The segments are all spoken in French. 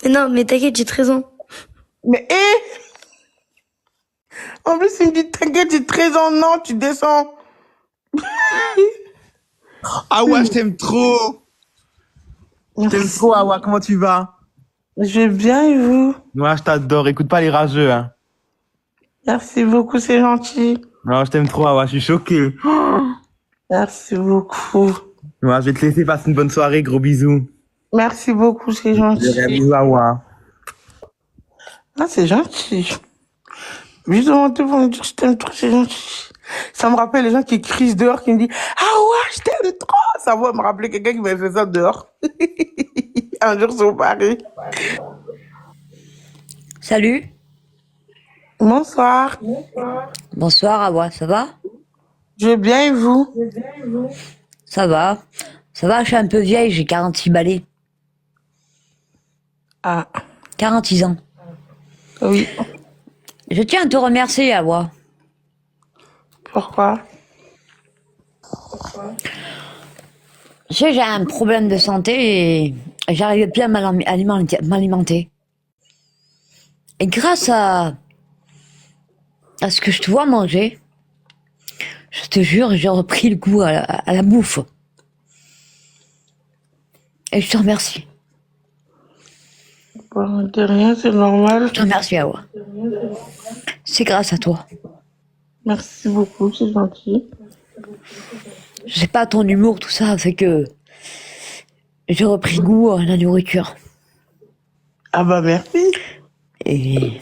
Mais non, mais t'inquiète, j'ai 13 ans. Mais en plus, il me dit, t'inquiète, j'ai 13 ans. Non, tu descends. Ah ouais, je t'aime trop. Je t'aime Merci. trop, Awa. Comment tu vas? Je vais bien et vous? Ouais, je t'adore. Écoute pas les rageux, hein. Merci beaucoup, c'est gentil. Non, je t'aime trop, Awa. Je suis choqué. Merci beaucoup. Ouais, je vais te laisser passer une bonne soirée. Gros bisous. Merci beaucoup, c'est De rien, gentil. bisous, Awa. Ah, c'est gentil. Juste devant tout pour me dire je t'aime trop, c'est gentil. Ça me rappelle les gens qui crient dehors, qui me disent ah ouais, je t'aime trop. Ça va me rappeler quelqu'un qui m'a fait ça dehors. Un jour sur Paris. Salut, Bonsoir. bonsoir Awa, ça va? Je vais bien et vous? Ça va. Ça va, je suis un peu vieille, j'ai 46 balais. Ah, 46 ans. oui. Je tiens à te remercier Awa. Pourquoi? Tu sais, j'ai un problème de santé et j'arrivais plus à m'alimenter. Et grâce à ce que je te vois manger, je te jure, j'ai repris le goût à la bouffe. Et je te remercie. Bon, de rien, c'est normal. Je te remercie Awa. C'est grâce à toi. Merci beaucoup, c'est gentil. Je sais pas, ton humour, tout ça, fait que j'ai repris goût à la nourriture. Ah bah merci. Et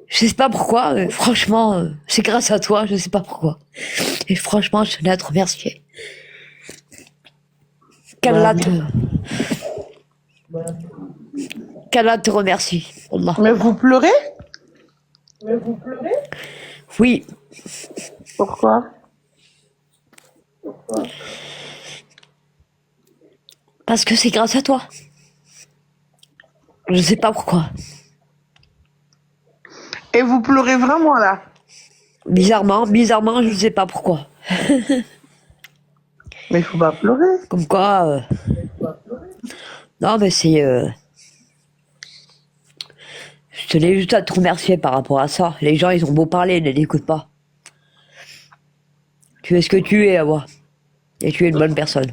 je sais pas pourquoi, mais franchement, c'est grâce à toi, je sais pas pourquoi. Et franchement, je tenais à te remercier. Bah, Qu'Allah te remercie. Allah. mais vous pleurez? Oui, Pourquoi? parce que c'est grâce à toi. Je sais pas pourquoi. Et vous pleurez vraiment là? Bizarrement, je sais pas pourquoi. Mais il faut pas pleurer. Comme quoi, non mais c'est... Je tenais juste à te remercier par rapport à ça. Les gens, ils ont beau parler, ne l'écoutent pas. Tu es ce que tu es, Awa. Et tu es une bonne personne.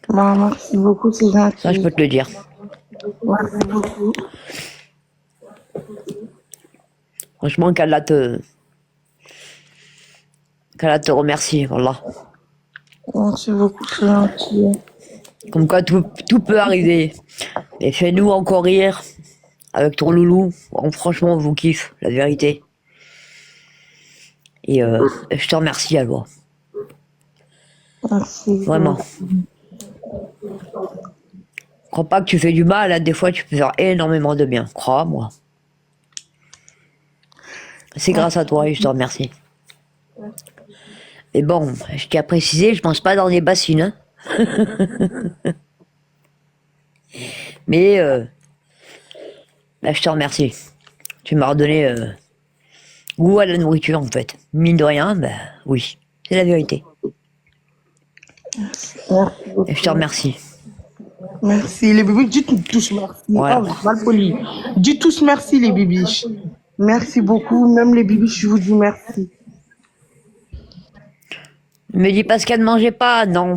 Bah, merci beaucoup, c'est gentil. Ça, je peux te le dire. Merci beaucoup. Franchement, qu'Allah te remercie, voilà. Merci beaucoup, c'est gentil. Comme quoi, tout peut arriver. Et fais-nous encore rire avec ton loulou. Bon, franchement, on vous kiffe, la vérité. Et je te remercie, Alwa. Merci. Vraiment. Crois pas que tu fais du mal, hein. Des fois, tu peux faire énormément de bien. Crois-moi. C'est grâce à toi et je te remercie. Et bon, je tiens à préciser, je mange pas dans des bassines. Hein. Mais bah, je te remercie. Tu m'as redonné goût à la nourriture, en fait. Mine de rien, bah oui, c'est la vérité. Merci beaucoup. Et je te remercie. Merci. Les bébés, dites tous merci. Voilà. Oh, mal poli. Dites tous merci, les bibiches. Merci beaucoup. Même les bibiches, je vous dis merci. Ne me dis pas ce qu'elle ne mangeait pas, non.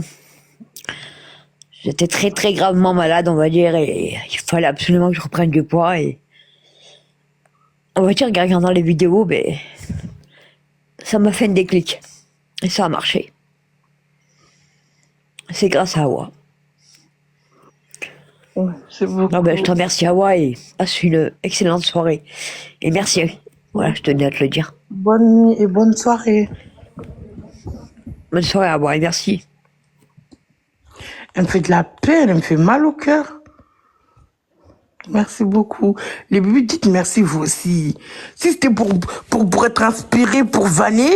J'étais très très gravement malade, on va dire, et il fallait absolument que je reprenne du poids. Et on va dire qu'en regardant les vidéos, ben, ça m'a fait un déclic. Et ça a marché. C'est grâce à Awa. Ouais, c'est beaucoup. Non, ben, je te remercie, Awa, et passe une excellente soirée. Et merci. Voilà, je tenais à te le dire. Bonne nuit et bonne soirée. Bonne soirée, Awa, et merci. Elle me fait de la peine, elle me fait mal au cœur. Merci beaucoup. Les bébés, dites merci vous aussi. Si c'était pour être inspiré, pour vanner,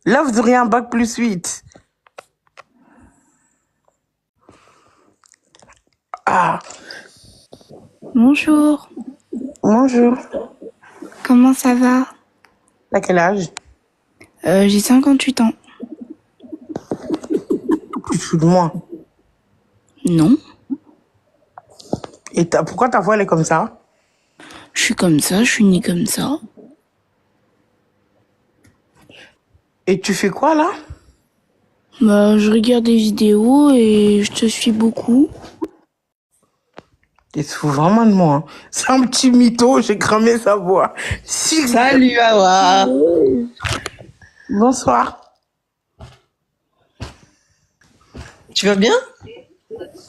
là, vous auriez un bac plus 8. Ah, Bonjour, bonjour. comment ça va? À quel âge? J'ai 58 ans. Tu te fous de moi. Non, Et pourquoi ta voix, elle est comme ça? Je suis comme ça, je suis née comme ça. Et tu fais quoi, là? Bah, je regarde des vidéos et je te suis beaucoup. T'es souvent vraiment de moi. Hein. C'est un petit mytho, j'ai cramé sa voix. Salut Awa. Bonsoir. Tu vas bien?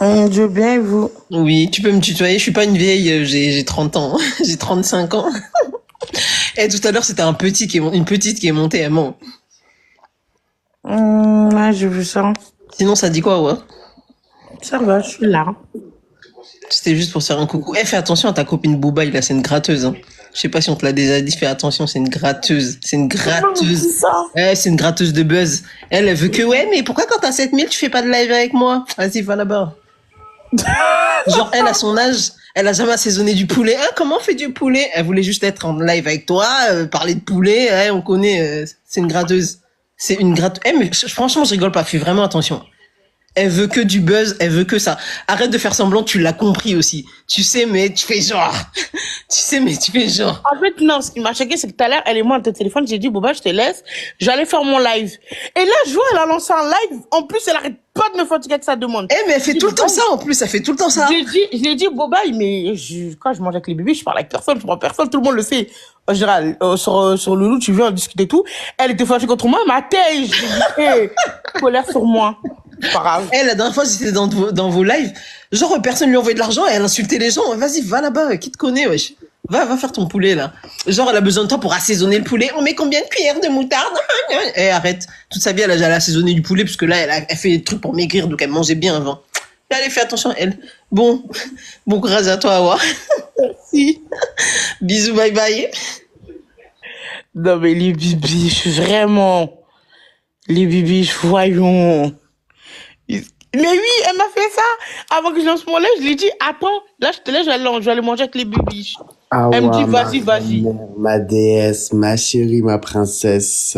Je veux bien, et vous? Oui, tu peux me tutoyer, je suis pas une vieille, j'ai 30 ans, j'ai 35 ans. Et tout à l'heure, c'était une petite qui est montée, elle ment. Là, j'ai vu ça. Sinon, ça dit quoi, ouais? Ça va, je suis là. C'était juste pour faire un coucou. Eh, fais attention à ta copine Boubaï, là, c'est une gratteuse, hein. Je sais pas si on te l'a déjà dit, fais attention, c'est une gratteuse. C'est une gratteuse. C'est ça. Eh, c'est une gratteuse de buzz. Elle veut que, ouais, mais pourquoi quand t'as 7000, tu fais pas de live avec moi? Vas-y, va là-bas. Genre, elle, à son âge, elle a jamais assaisonné du poulet. Hein, comment on fait du poulet? Elle voulait juste être en live avec toi, parler de poulet. On connaît, c'est une gratteuse. C'est une gratteuse. Eh, mais franchement, je rigole pas, fais vraiment attention. Elle veut que du buzz, elle veut que ça. Arrête de faire semblant, tu l'as compris aussi. Tu sais, mais tu fais genre. Tu sais, mais tu fais genre. En fait, non, ce qui m'a choqué, c'est que tout à l'heure, elle et moi, on était au téléphone, j'ai dit, Boba, je te laisse. J'allais faire mon live. Et là, je vois, elle a lancé un live. En plus, elle arrête pas de me fatiguer avec sa demande. Eh, mais elle fait tout le temps ça, en plus, elle fait tout le temps ça. Je l'ai dit, Boba, mais quand je mange avec les bébés, je parle avec personne, je prends personne, tout le monde le sait. En général, sur le loup, tu viens, on discute et tout. Elle était fâchée contre moi, ma tête, je lui ai dit, hey, colère sur moi. C'est pas grave. Elle, la dernière fois, j'étais dans vos lives. Genre, personne lui envoyait de l'argent et elle insultait les gens. Vas-y, va là-bas, qui te connaît, wesh. Va faire ton poulet, là. Genre, elle a besoin de toi pour assaisonner le poulet. On met combien de cuillères de moutarde? Eh, arrête. Toute sa vie, elle a assaisonné du poulet, parce que là, elle fait des trucs pour maigrir, donc elle mangeait bien avant. Et allez, fais attention, elle. Bon courage à toi, Awa. Merci. Bisous, bye bye. Non, mais les bibiches, vraiment. Les bibiches, voyons. Mais oui, elle m'a fait ça. Avant que je lance mon lait, je lui ai dit, attends, là, je te laisse, je vais aller manger avec les bibiches. Elle me dit, vas-y. Ma déesse, ma chérie, ma princesse,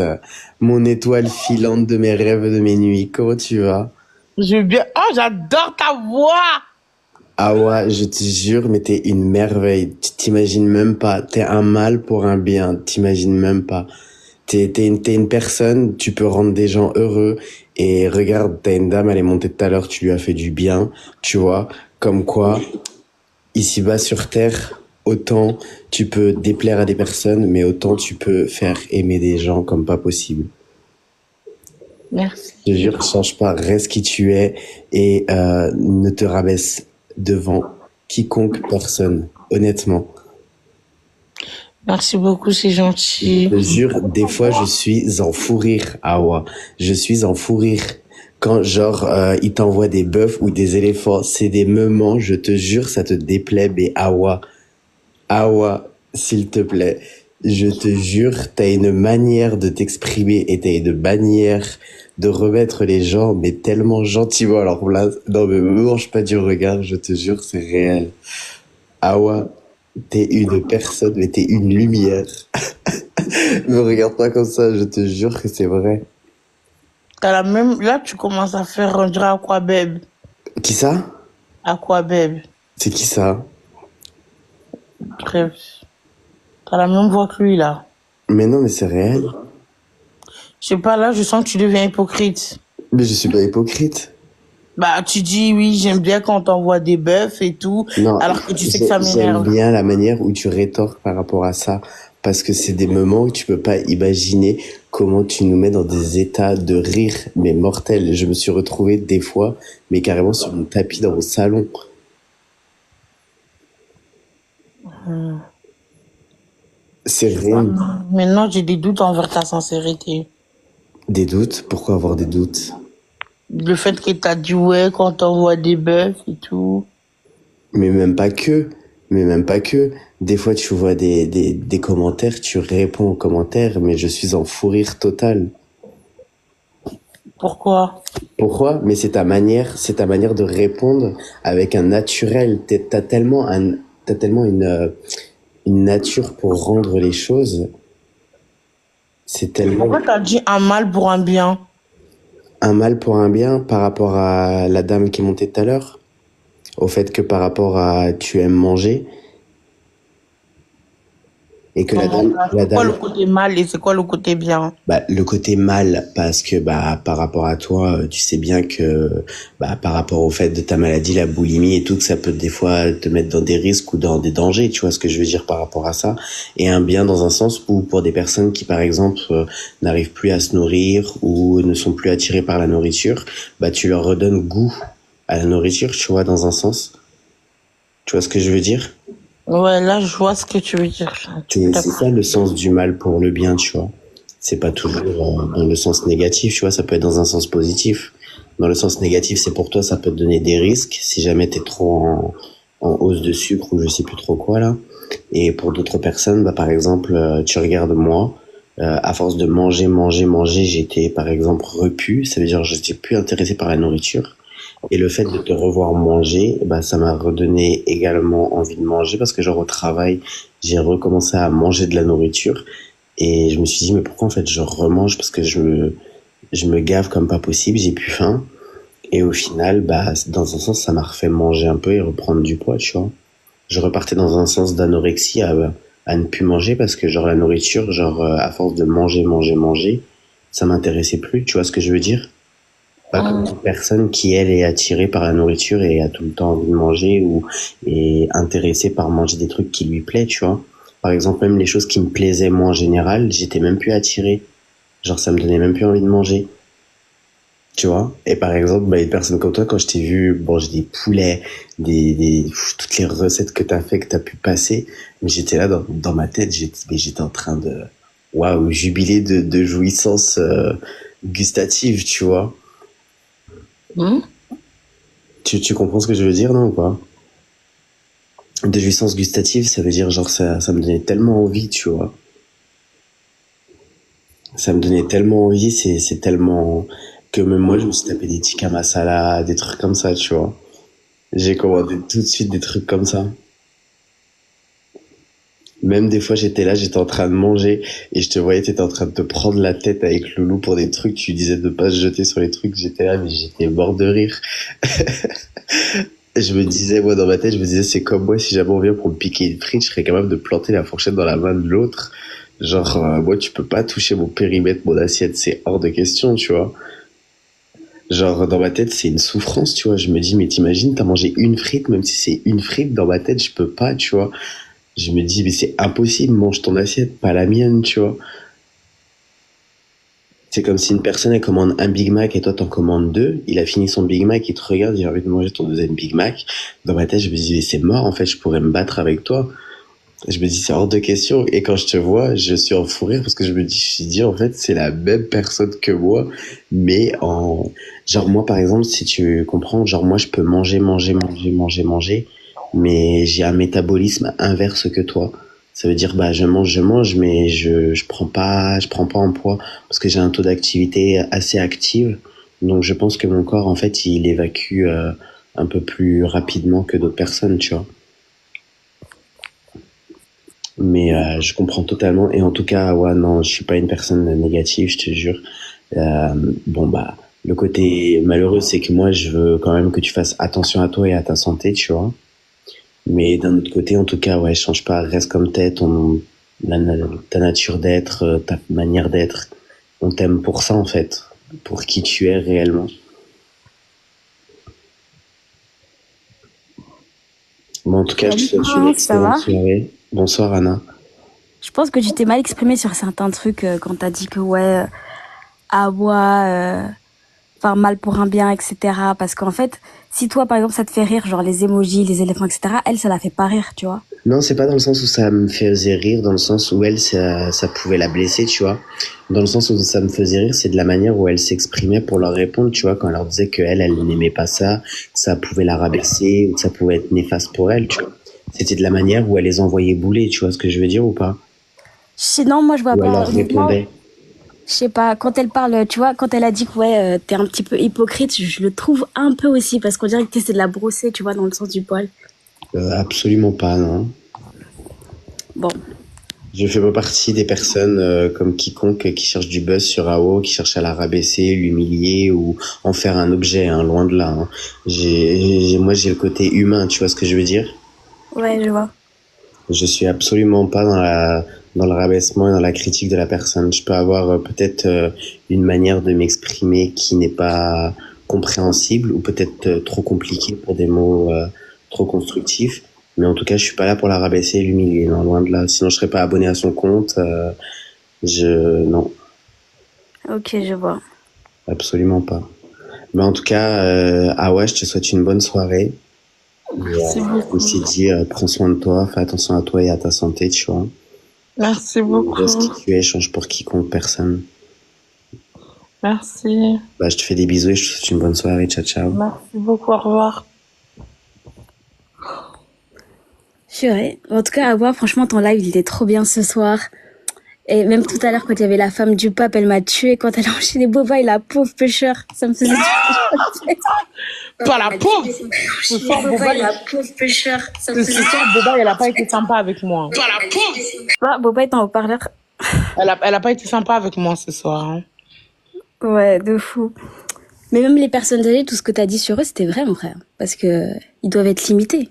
mon étoile filante de mes rêves, de mes nuits. Comment tu vas? Je vais bien. Oh, j'adore ta voix. Ah ouais, je te jure, mais t'es une merveille. Tu t'imagines même pas. T'es un mal pour un bien. T'imagines même pas. T'es une personne, tu peux rendre des gens heureux. Et regarde, t'as une dame, elle est montée tout à l'heure, tu lui as fait du bien, tu vois. Comme quoi, ici-bas sur Terre, autant tu peux déplaire à des personnes, mais autant tu peux faire aimer des gens comme pas possible. Merci. Je te jure, change pas, reste qui tu es et ne te rabaisse devant quiconque personne, honnêtement. Merci beaucoup, c'est gentil. Je te jure, des fois, je suis en fou rire, Awa. Je suis en fou rire. Quand, genre, ils t'envoient des bœufs ou des éléphants, c'est des moments, je te jure, ça te déplaît, mais Awa, s'il te plaît, je te jure, t'as une manière de t'exprimer et t'as une manière de remettre les gens, mais tellement gentiment. Alors là, non, mais me mange pas du regard, je te jure, c'est réel. Awa, t'es une personne, mais t'es une lumière. Me regarde pas comme ça, je te jure que c'est vrai. T'as la même. Là, tu commences à faire, on dirait Aquabeb. Qui ça? Aquabeb. C'est qui ça? Bref. T'as la même voix que lui, là. Mais non, mais c'est réel. Je sais pas, là, je sens que tu deviens hypocrite. Mais je suis pas hypocrite. Bah, tu dis, oui, j'aime bien quand on t'envoie des bœufs et tout, Non, alors que tu sais que ça j'aime m'énerve. bien la manière où tu rétorques par rapport à ça. Parce que c'est des moments où tu peux pas imaginer comment tu nous mets dans des états de rire, mais mortels. Je me suis retrouvé des fois, mais carrément sur mon tapis dans mon salon. C'est vrai. Maintenant, j'ai des doutes envers ta sincérité. Des doutes? Pourquoi avoir des doutes? Le fait que t'as dit ouais quand on t'envoie des bœufs et tout. Mais même pas que. Mais même pas que. Des fois, tu vois des commentaires, tu réponds aux commentaires, mais je suis en fou rire total. Pourquoi? Pourquoi? Mais c'est ta manière de répondre avec un naturel. T'as tellement une nature pour rendre les choses. C'est tellement Pourquoi t'as dit un mal pour un bien? un mal pour un bien par rapport à la dame qui est montée tout à l'heure. Au fait que par rapport à tu aimes manger et que Non, la c'est quoi le dame, côté mal et c'est quoi le côté bien? bah, le côté mal, parce que bah, par rapport à toi, tu sais bien que bah, par rapport au fait de ta maladie, la boulimie et tout, que ça peut des fois te mettre dans des risques ou dans des dangers, tu vois ce que je veux dire par rapport à ça. Et un bien dans un sens où pour des personnes qui, par exemple, n'arrivent plus à se nourrir ou ne sont plus attirées par la nourriture, bah, tu leur redonnes goût à la nourriture, tu vois, dans un sens. Tu vois ce que je veux dire? Ouais, là, je vois ce que tu veux dire. C'est ça le sens du mal pour le bien, tu vois. C'est pas toujours dans le sens négatif, tu vois, ça peut être dans un sens positif. Dans le sens négatif, c'est pour toi, ça peut te donner des risques si jamais t'es trop en hausse de sucre ou je sais plus trop quoi là. Et pour d'autres personnes, bah par exemple, tu regardes moi, à force de manger, j'étais par exemple repu, ça veut dire que je n'étais plus intéressé par la nourriture. Et le fait de te revoir manger, bah, ça m'a redonné également envie de manger parce que genre au travail, j'ai recommencé à manger de la nourriture et je me suis dit mais pourquoi en fait je remange parce que je me gave comme pas possible, j'ai plus faim et au final bah dans un sens ça m'a refait manger un peu et reprendre du poids, tu vois. Je repartais dans un sens d'anorexie à ne plus manger parce que genre la nourriture genre à force de manger, ça m'intéressait plus, tu vois ce que je veux dire? Pas comme toute personne qui, elle, est attirée par la nourriture et a tout le temps envie de manger ou est intéressée par manger des trucs qui lui plaisent, tu vois. Par exemple, même les choses qui me plaisaient moi en général, j'étais même plus attiré. Genre, ça me donnait même plus envie de manger, tu vois. Et par exemple, bah, une personne comme toi, quand je t'ai vu manger des poulets, toutes les recettes que t'as fait, que t'as pu passer, mais j'étais là dans ma tête, j'étais en train de, waouh, jubiler de jouissance gustative, tu vois. Hmm. Tu comprends ce que je veux dire, non, ou pas? De jouissance gustative, ça veut dire genre ça me donnait tellement envie, tu vois. Ça me donnait tellement envie, c'est tellement que même moi je me suis tapé des tikka masala, des trucs comme ça, tu vois. J'ai commandé tout de suite des trucs comme ça. Même des fois j'étais là, j'étais en train de manger et je te voyais, t'étais en train de te prendre la tête avec Loulou pour des trucs, tu disais de pas se jeter sur les trucs, j'étais là mais j'étais mort de rire. Je me disais, moi, dans ma tête, je me disais, c'est comme moi, si jamais on vient pour me piquer une frite, je serais capable de planter la fourchette dans la main de l'autre. Genre, moi, tu peux pas toucher mon périmètre, mon assiette, c'est hors de question, tu vois. Genre, dans ma tête, c'est une souffrance, tu vois. Je me dis, mais t'imagines, t'as mangé une frite, même si c'est une frite, dans ma tête, je peux pas, tu vois. Je me dis, mais c'est impossible, mange ton assiette, pas la mienne, tu vois. C'est comme si une personne, elle commande un Big Mac et toi, t'en commandes deux. Il a fini son Big Mac, il te regarde, il a envie de manger ton deuxième Big Mac. Dans ma tête, je me dis, mais c'est mort, en fait, je pourrais me battre avec toi. Je me dis, c'est hors de question. Et quand je te vois, je suis en fou rire parce que je me suis dit, en fait, c'est la même personne que moi, mais en, genre, moi, par exemple, si tu comprends, genre, moi, je peux manger, mais j'ai un métabolisme inverse que toi. Ça veut dire, bah, je mange, mais je prends pas en poids parce que j'ai un taux d'activité assez active. Donc, je pense que mon corps, en fait, il évacue, un peu plus rapidement que d'autres personnes, tu vois. Mais je comprends totalement. Et en tout cas, ouais, non, je suis pas une personne négative, je te jure. Bon, bah, le côté malheureux, c'est que moi, je veux quand même que tu fasses attention à toi et à ta santé, tu vois. Mais d'un autre côté, en tout cas, ouais, change pas, reste comme t'es, ta nature d'être, ta manière d'être. On t'aime pour ça, en fait, pour qui tu es réellement. Bon, en tout cas, je te Salut souhaite une Prince, ça excellente va? soirée. Bonsoir, Anna. Je pense que tu t'es mal exprimé sur certains trucs quand t'as dit que ouais, Awa, enfin mal pour un bien, etc. Parce qu'en fait, si toi par exemple ça te fait rire, genre les emojis, les éléphants, etc. Elle, ça la fait pas rire, tu vois. Non, c'est pas dans le sens où ça me faisait rire, dans le sens où elle, ça pouvait la blesser, tu vois. Dans le sens où ça me faisait rire, c'est de la manière où elle s'exprimait pour leur répondre, tu vois, quand elle leur disait que elle n'aimait pas ça, que ça pouvait la rabaisser, ou que ça pouvait être néfaste pour elle, tu vois. C'était de la manière où elle les envoyait bouler, tu vois ce que je veux dire ou pas? Non, moi je vois Où elle pas. leur Honnêtement, répondait. je sais pas. Quand elle parle, tu vois, quand elle a dit que ouais, t'es un petit peu hypocrite, je le trouve un peu aussi parce qu'on dirait que t'essaies de la brosser, tu vois, dans le sens du poil. Absolument pas, non. Bon. Je fais pas partie des personnes comme quiconque qui cherchent du buzz sur AO, qui cherchent à la rabaisser, l'humilier ou en faire un objet, hein, loin de là. Hein. Moi, j'ai le côté humain, tu vois ce que je veux dire? Ouais, je vois. Je suis absolument pas dans le rabaissement et dans la critique de la personne. Je peux avoir peut-être une manière de m'exprimer qui n'est pas compréhensible ou peut-être trop compliquée pour des mots trop constructifs. Mais en tout cas, je suis pas là pour la rabaisser et l'humilier, non, loin de là. Sinon, je serais pas abonné à son compte. Non, Ok, je vois. absolument pas. Mais en tout cas, Awa, je te souhaite une bonne soirée. Et, Merci comme je t'ai beaucoup. dit, prends soin de toi, fais attention à toi et à ta santé, tu vois. Merci Reste beaucoup. qui tu es, change pour quiconque personne. Merci. Bah, je te fais des bisous et je te souhaite une bonne soirée. Ciao, ciao. Merci beaucoup. Au revoir. Purée. En tout cas, à voir, franchement, ton live, il était trop bien ce soir. Et même tout à l'heure, quand il y avait la femme du pape, elle m'a tué quand elle a enchaîné Boba et la pauvre pêcheur. Ça me faisait Pas la pauvre. Ce soir, Boba, la pauvre pêcheur. Ça me ce faisait soir, Boba, elle a pas été sympa avec moi. Pas la pauvre. Ah, Boba est en haut-parleur. Elle a pas été sympa avec moi ce soir. Hein. Ouais, de fou. Mais même les personnes âgées, tout ce que t'as dit sur eux, c'était vrai, mon frère. Parce que ils doivent être limités.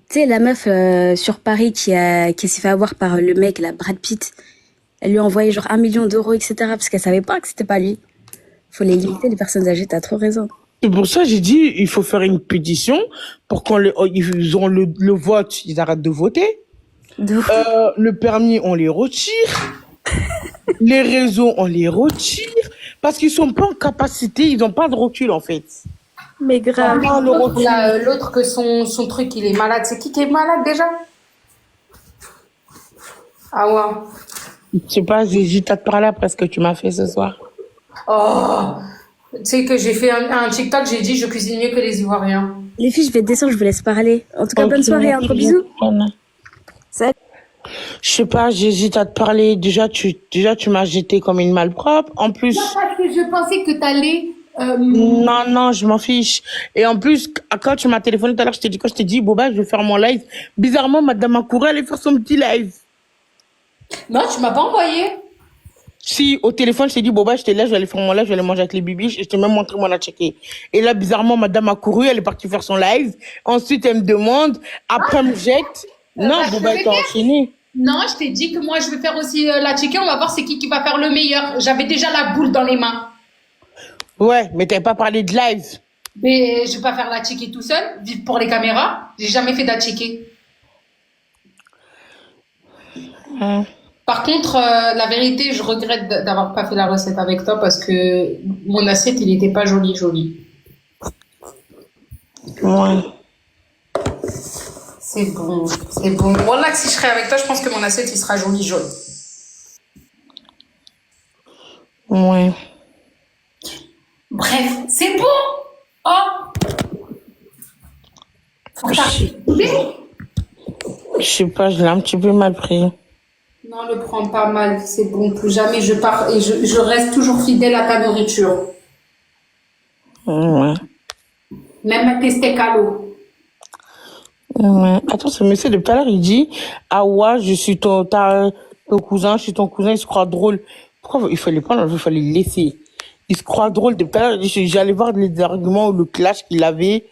Tu sais, la meuf sur Paris qui s'est fait avoir par le mec, la Brad Pitt, elle lui a envoyé genre 1 million d'euros, etc. Parce qu'elle savait pas que c'était pas lui. Faut les limiter, les personnes âgées, t'as trop raison. C'est pour ça que j'ai dit, il faut faire une pétition pour ils ont le vote, ils arrêtent de voter. De fou. Le permis, on les retire. Les réseaux, on les retire. Parce qu'ils sont pas en capacité, ils ont pas de recul, en fait. Mais grave. Ah, le L'autre, recul. là, l'autre que son truc, il est malade. C'est qui est malade déjà? Ah ouais. Je sais pas, j'hésite à te parler après ce que tu m'as fait ce soir. Oh, tu sais que j'ai fait un TikTok, j'ai dit je cuisine mieux que les Ivoiriens. Les filles, je vais descendre, je vous laisse parler. En tout cas, bonne Ok, soirée, un gros bisous. Salut. Je sais pas, j'hésite à te parler. Déjà, tu m'as jeté comme une malpropre. En plus, Non, parce que je pensais que t'allais. non, je m'en fiche. Et en plus, quand tu m'as téléphoné tout à l'heure, quand je t'ai dit, Boba, je vais faire mon live. Bizarrement, Madame Akoura allait faire son petit live. Non, tu m'as pas envoyé. Si, au téléphone, je t'ai dit, Boba, j'étais là, je vais aller faire mon live, je vais aller manger avec les bibiches, et je t'ai même montré mon checké. Et là, bizarrement, Madame a couru, elle est partie faire son live. Ensuite, elle me demande, après, elle me jette. Non, bah, je Boba, vais elle t'a faire. enchaîné. Non, je t'ai dit que moi je vais faire aussi la checker, on va voir c'est qui va faire le meilleur. J'avais déjà la boule dans les mains. Ouais, mais t'avais pas parlé de live. Mais je vais pas faire la checker tout seul, vivre pour les caméras. J'ai jamais fait de la checker. Par contre, la vérité, je regrette d'avoir pas fait la recette avec toi parce que mon assiette, il était pas joli. Ouais. C'est bon. Voilà que si je serais avec toi, je pense que mon assiette, il sera joli. Ouais. Bref, c'est bon. Oh. Faut que t'arrêtes de couper. Je sais pas, je l'ai un petit peu mal pris. Non, le prends pas mal, c'est bon. Plus jamais je pars et je reste toujours fidèle à ta nourriture. Ouais. Même à tes steaks à l'eau. Ouais. Attends, ce monsieur de tout à l'heure, il dit, ah ouais, je suis ton cousin, je suis ton cousin, il se croit drôle. Pourquoi il fallait pas, il fallait le laisser. Il se croit drôle. Depuis tout à l'heure, j'allais voir les arguments ou le clash qu'il avait,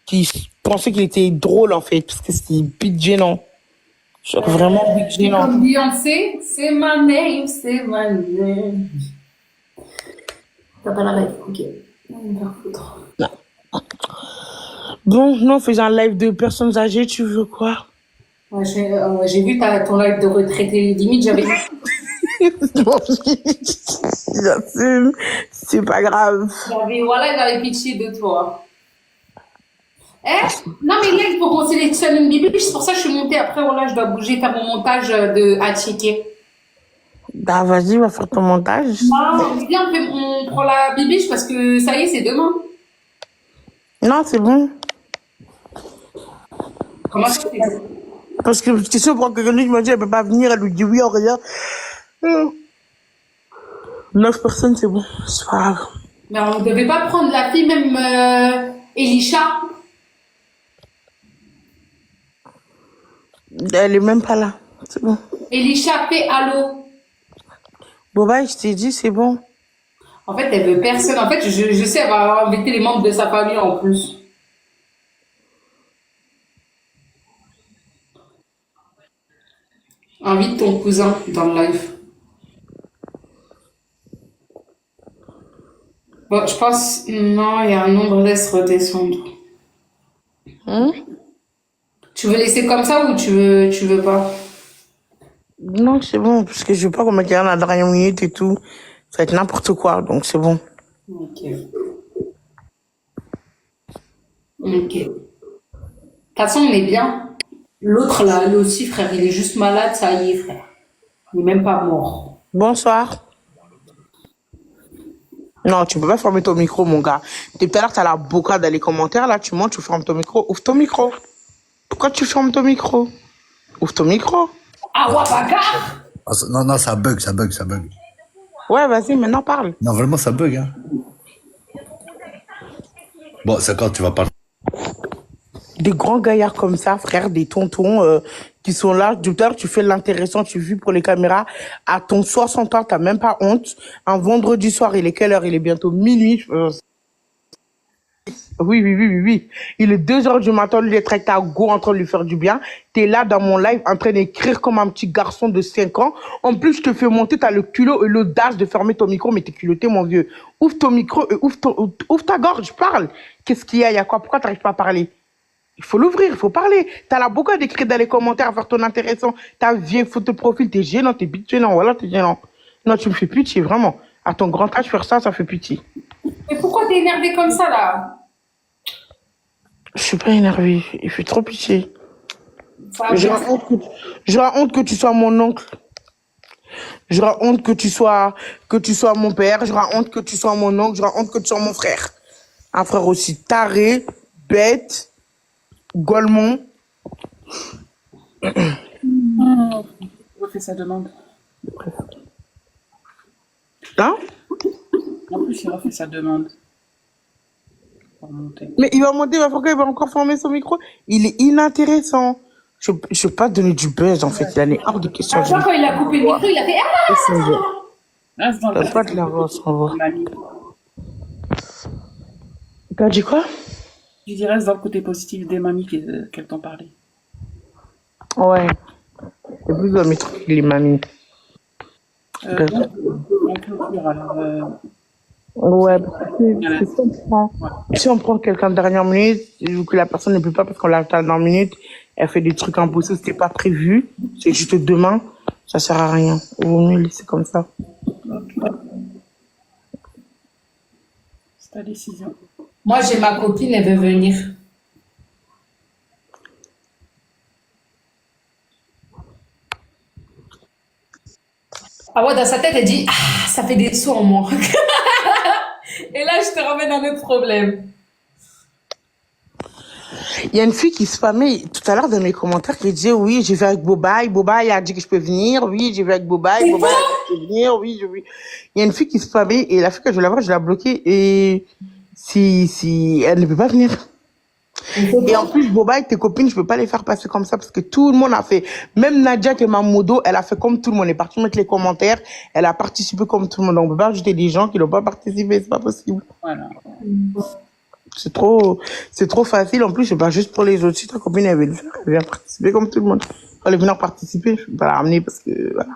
qui pensait qu'il était drôle, en fait, parce que c'était big gênant. Genre vraiment big C'est gênant. comme Beyoncé, c'est my name, c'est my name. T'as pas la règle, ok. On va me faire foutre. Bon, non, faisant un live de personnes âgées, tu veux quoi? Ouais, j'ai vu ton live de retraité. Limite, j'avais. J'assume, c'est pas grave. J'avais pitié de toi. Non, mais là, il faut qu'on sélectionne une bible. C'est pour ça que je suis montée. Après, voilà, je dois bouger, faire mon montage à checker. Bah, vas-y, va faire ton montage. Non, viens, on prend la bibiche parce que ça y est, c'est demain. Non, c'est bon. Comment ça c'est bon? Parce que si on prend quelqu'un d'autre, je me dis, elle peut pas venir, elle lui dit oui, on regarde. 9 personnes, c'est bon, c'est pas grave. Mais on ne devait pas prendre la fille, même Elisha. Elle est même pas là, c'est bon. Elisha, fais allô. Boba, je t'ai dit, c'est bon. En fait, elle veut personne. En fait, je sais, elle va embêter les membres de sa famille en plus. Invite ton cousin dans le live. Bon, je pense, non, il y a un nombre, laisse redescendre. Hein? Tu veux laisser comme ça ou tu veux pas? Non, c'est bon, parce que je veux pas qu'on me regarde à la dernière minute et tout. Ça va être n'importe quoi, donc c'est bon. Ok. Ok. De toute façon, on est bien. L'autre là, lui aussi, frère, il est juste malade, ça y est, frère. Il est même pas mort. Bonsoir. Non, tu peux pas fermer ton micro, mon gars. Depuis tout à l'heure, t'as la boca dans les commentaires, là, tu montes, tu fermes ton micro. Ouvre ton micro. Pourquoi tu fermes ton micro? Ouvre ton micro. Ah ouais, bagarre! Non, non, ça bug, ça bug, ça bug. Ouais, vas-y, maintenant parle. Non, vraiment, ça bug, hein. Bon, c'est quand tu vas parler. Des grands gaillards comme ça, frère, des tontons qui sont là. Tout à l'heure, tu fais l'intéressant, tu vis pour les caméras. À ton 60 ans, t'as même pas honte. Un vendredi soir, il est quelle heure? Il est bientôt minuit. Oui. Il est 2 heures du matin, lui, être avec ta go en train de lui faire du bien. T'es là dans mon live en train d'écrire comme un petit garçon de 5 ans. En plus, je te fais monter, t'as le culot et l'audace de fermer ton micro, mais t'es culotté, mon vieux. Ouvre ton micro et ouvre ta gorge, parle. Qu'est-ce qu'il y a? Il y a quoi? Pourquoi t'arrives pas à parler? Il faut l'ouvrir, il faut parler. T'as là beaucoup d'écrire dans les commentaires, faire ton intéressant. Ta vieille photo de profil, t'es gênant, t'es bite gênant, voilà, t'es gênant. Non, tu me fais pitié, vraiment. À ton grand âge, faire ça, ça fait pitié. Mais pourquoi t'es énervé comme ça là? Je suis pas énervé, il fait trop pitié. J'aurais honte que tu sois mon oncle. J'aurais honte que tu sois mon père. J'aurais honte que tu sois mon oncle. J'aurais honte que tu sois mon frère. Un frère aussi taré, bête, golemon. Refais sa demande. Hein? En plus, il refait sa demande. Pour monter. Mais il va monter, pourquoi il va encore former son micro? Il est inintéressant. Je vais pas donner du buzz, en fait. Il en est hors de question. À chaque fois, quand il a coupé le micro, il a fait Reste dans le Pas de la rose, on va. mamie. T'as dit quoi? Je dis reste dans le côté positif des mamies qu'elles t'ont parlé. Ouais. C'est plus dans mes trucs, les mamies. Donc, on clôture alors. Ouais, parce que si on prend quelqu'un de dernière minute, vu que la personne ne peut pas parce qu'on l'a à la dernière minute, elle fait des trucs impossibles, c'était pas prévu, c'est juste demain, ça sert à rien. Il vaut mieux laisser comme ça. C'est ta décision. Moi, j'ai ma copine, elle veut venir. Ah ouais, dans sa tête, elle dit ah, ça fait des sous en moins. Et là, je te ramène un autre problème. Il y a une fille qui spammait tout à l'heure dans mes commentaires qui disait oui, j'ai vu avec Bobaï, Bobaï a dit que je peux venir, oui, j'ai vu avec Bobaï, Bobaï a dit que je peux venir, oui, j'ai vu. Il y a une fille qui spammait et la fille que je vais la voir, je l'ai bloquée et si elle ne peut pas venir. Et en plus, Bobaï, tes copines, je peux pas les faire passer comme ça parce que tout le monde a fait. Même Nadia, qui est ma modo, elle a fait comme tout le monde. Elle est partie mettre les commentaires. Elle a participé comme tout le monde. Donc, on peut pas ajouter des gens qui n'ont pas participé. C'est pas possible. Voilà. C'est trop facile. En plus, c'est pas juste pour les autres. Si ta copine, elle veut le faire, elle vient participer comme tout le monde. Quand elle est venue participer, je peux pas la ramener parce que, voilà.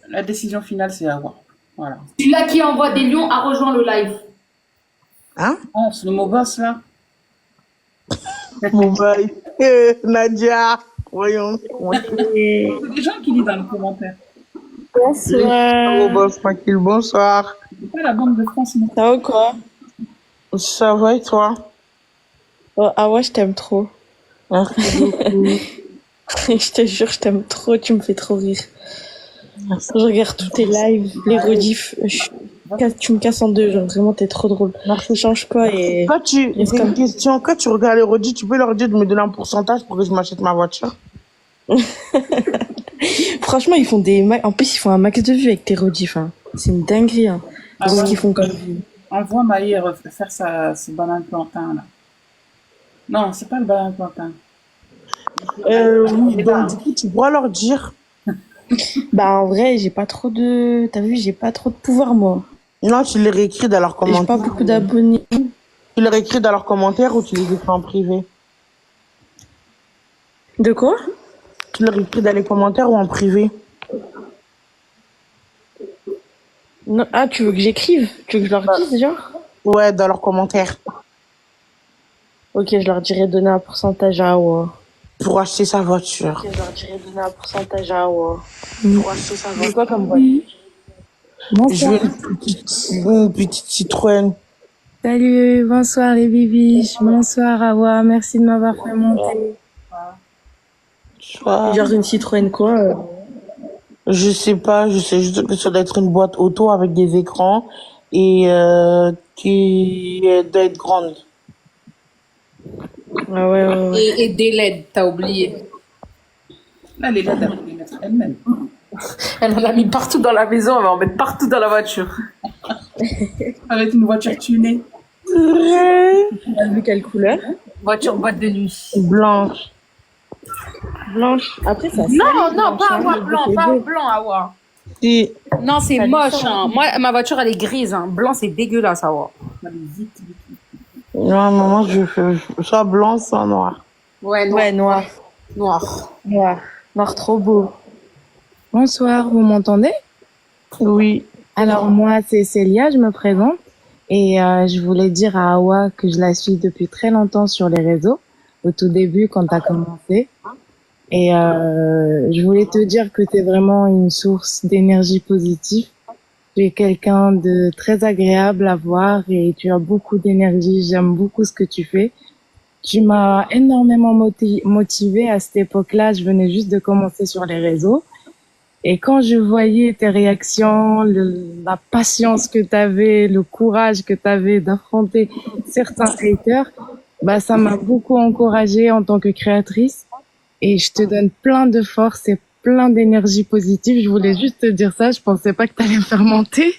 La décision finale, c'est à voir. Voilà. Celui-là qui envoie des lions a rejoint le live. Hein? Oh, c'est le mot boss, là. Bobaï. Nadia. Voyons. C'est des gens qui lisent dans les commentaires. Oh, boss, tranquille. Bonsoir. C'est pas la Banque de France, non? Ça va ou quoi? Ça va et toi? Oh, ah ouais, je t'aime trop. Merci beaucoup. Je te jure, je t'aime trop, tu me fais trop rire. Je regarde tous tes lives, les rediffs. Tu me casses en deux, genre vraiment t'es trop drôle. Merci. Change quoi et... J'ai une question. Quand tu regardes les redis, tu peux leur dire de me donner un pourcentage pour que je m'achète ma voiture? Franchement, ils font en plus, ils font un max de vues avec tes rediffs. Hein. C'est une dinguerie. Hein. Ce qu'ils font comme vue. Envoie Maïr faire ce banane plantain, là. Non, c'est pas le banane plantain. Oui, donc du coup, tu pourras leur dire. Bah, en vrai, j'ai pas trop de. T'as vu, j'ai pas trop de pouvoir, moi. Non, tu les réécris dans leurs J'ai pas commentaires. beaucoup d'abonnés. Tu les réécris dans leurs commentaires ou tu les écris en privé? De quoi? Tu les réécris dans les commentaires ou en privé? Non. Ah, tu veux que j'écrive? Tu veux que je leur dise, genre? Ouais, dans leurs commentaires. Ok, je leur dirais donner un pourcentage à Awa. Pour acheter sa voiture. Ok, je leur dirais donner un pourcentage à Awa. Pour acheter sa C'est voiture. quoi comme voiture? Je veux une petite Citroën. Salut, bonsoir les bibiches, bonsoir Awa, merci de m'avoir fait monter. Soit, Genre une Citroën quoi? je sais pas, je sais juste que ça doit être une boîte auto avec des écrans et qui doit être grande. Ah ouais. Et des LED, t'as oublié. Là, les LED, elle va les mettre elle-même. Elle en a mis partout dans la maison, elle va en mettre partout dans la voiture. Avec une voiture tunée. T'as vu quelle couleur? Voiture boîte de nuit. Blanche. Blanche. Après ça. Non, pas Awa blanc, pas blanc Awa. Et Non, c'est moche. Hein. Moi, ma voiture, elle est grise. Hein. Blanc, c'est dégueulasse Awa. non, maman, je fais soit blanc, soit noir. Ouais, noir. Ouais, noir. Noir. Noir. Noir trop beau. Bonsoir, vous m'entendez? Oui. Alors moi c'est Célia, je me présente et je voulais dire à Awa que je la suis depuis très longtemps sur les réseaux, au tout début quand t'as commencé. Et je voulais te dire que t'es vraiment une source d'énergie positive. Tu es quelqu'un de très agréable à voir et tu as beaucoup d'énergie. J'aime beaucoup ce que tu fais. Tu m'as énormément motivée à cette époque-là. Je venais juste de commencer sur les réseaux. Et quand je voyais tes réactions, la patience que tu avais, le courage que tu avais d'affronter certains haters, bah ça m'a beaucoup encouragée en tant que créatrice. Et je te donne plein de force et plein d'énergie positive. Je voulais juste te dire ça. Je pensais pas que tu allais me faire monter.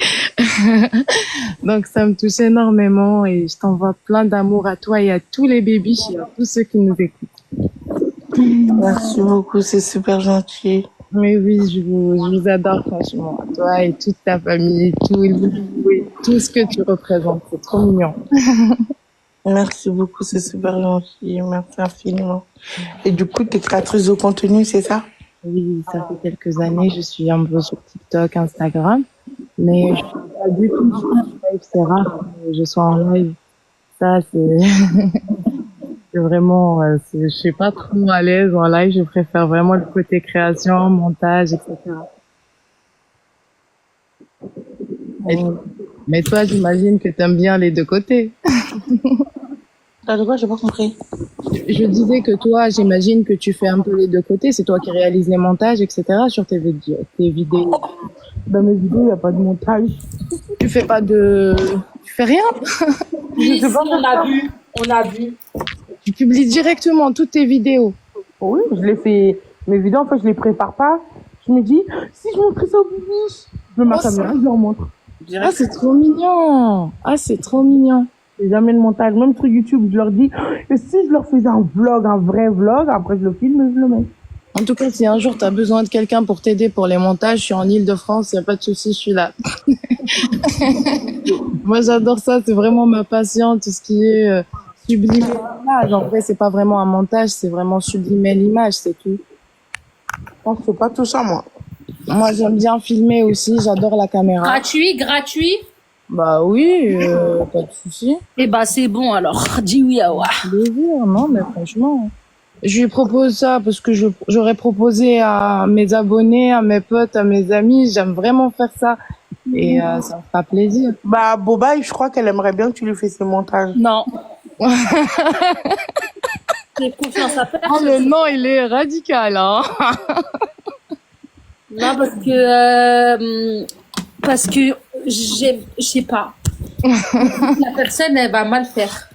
Donc ça me touche énormément et je t'envoie plein d'amour à toi et à tous les bébés et à tous ceux qui nous écoutent. Merci beaucoup, c'est super gentil. Mais oui, je vous adore franchement. Toi et toute ta famille, tout ce que tu représentes. C'est trop mignon. Merci beaucoup, c'est super gentil. Merci infiniment. Et du coup, t'es créatrice de contenu, c'est ça? Oui, ça fait quelques années. Je suis un peu sur TikTok, Instagram. Mais je suis pas du tout sur live. C'est rare que je sois en live. Ça, c'est... c'est vraiment... je suis pas trop à l'aise en live. Je préfère vraiment le côté création, montage, etc. Mais toi, j'imagine que t'aimes bien les deux côtés. T'as de quoi? J'ai pas compris. Je disais que toi, j'imagine que tu fais un peu les deux côtés. C'est toi qui réalises les montages, etc. sur tes vidéos. Dans mes vidéos, il n'y a pas de montage. Tu fais pas de... Tu fais rien? Oui, si, on a vu. Tu publies directement toutes tes vidéos. Oui, je les fais. Mes vidéos, en fait, je les prépare pas. Je me dis, si je montrais ça au bibiche, je mets ma caméra, je leur montre. Ah, c'est trop mignon. Ah, c'est trop mignon. C'est jamais le montage. Même sur YouTube, je leur dis, et si je leur faisais un vlog, un vrai vlog, après je le filme et je le mets. En tout cas, si un jour tu as besoin de quelqu'un pour t'aider pour les montages, je suis en Île-de-France, il n'y a pas de souci, je suis là. Moi, j'adore ça, c'est vraiment ma passion, tout ce qui est sublimer l'image. En vrai, c'est pas vraiment un montage, c'est vraiment sublimer l'image, c'est tout. Non, c'est pas tout ça, moi. Moi, j'aime bien filmer aussi, j'adore la caméra. Gratuit. Bah oui, pas de souci. Eh bah c'est bon alors. Dis oui Awa. Plaisir, non, mais franchement. Je lui propose ça parce que j'aurais proposé à mes abonnés, à mes potes, à mes amis. J'aime vraiment faire ça. Et ça me fera plaisir. Bah, Boba, je crois qu'elle aimerait bien que tu lui fasses ses montages. Non. J'ai confiance à personne. Oh, le nom, il est radical, hein. Non, parce que je sais pas. La personne, elle va mal faire.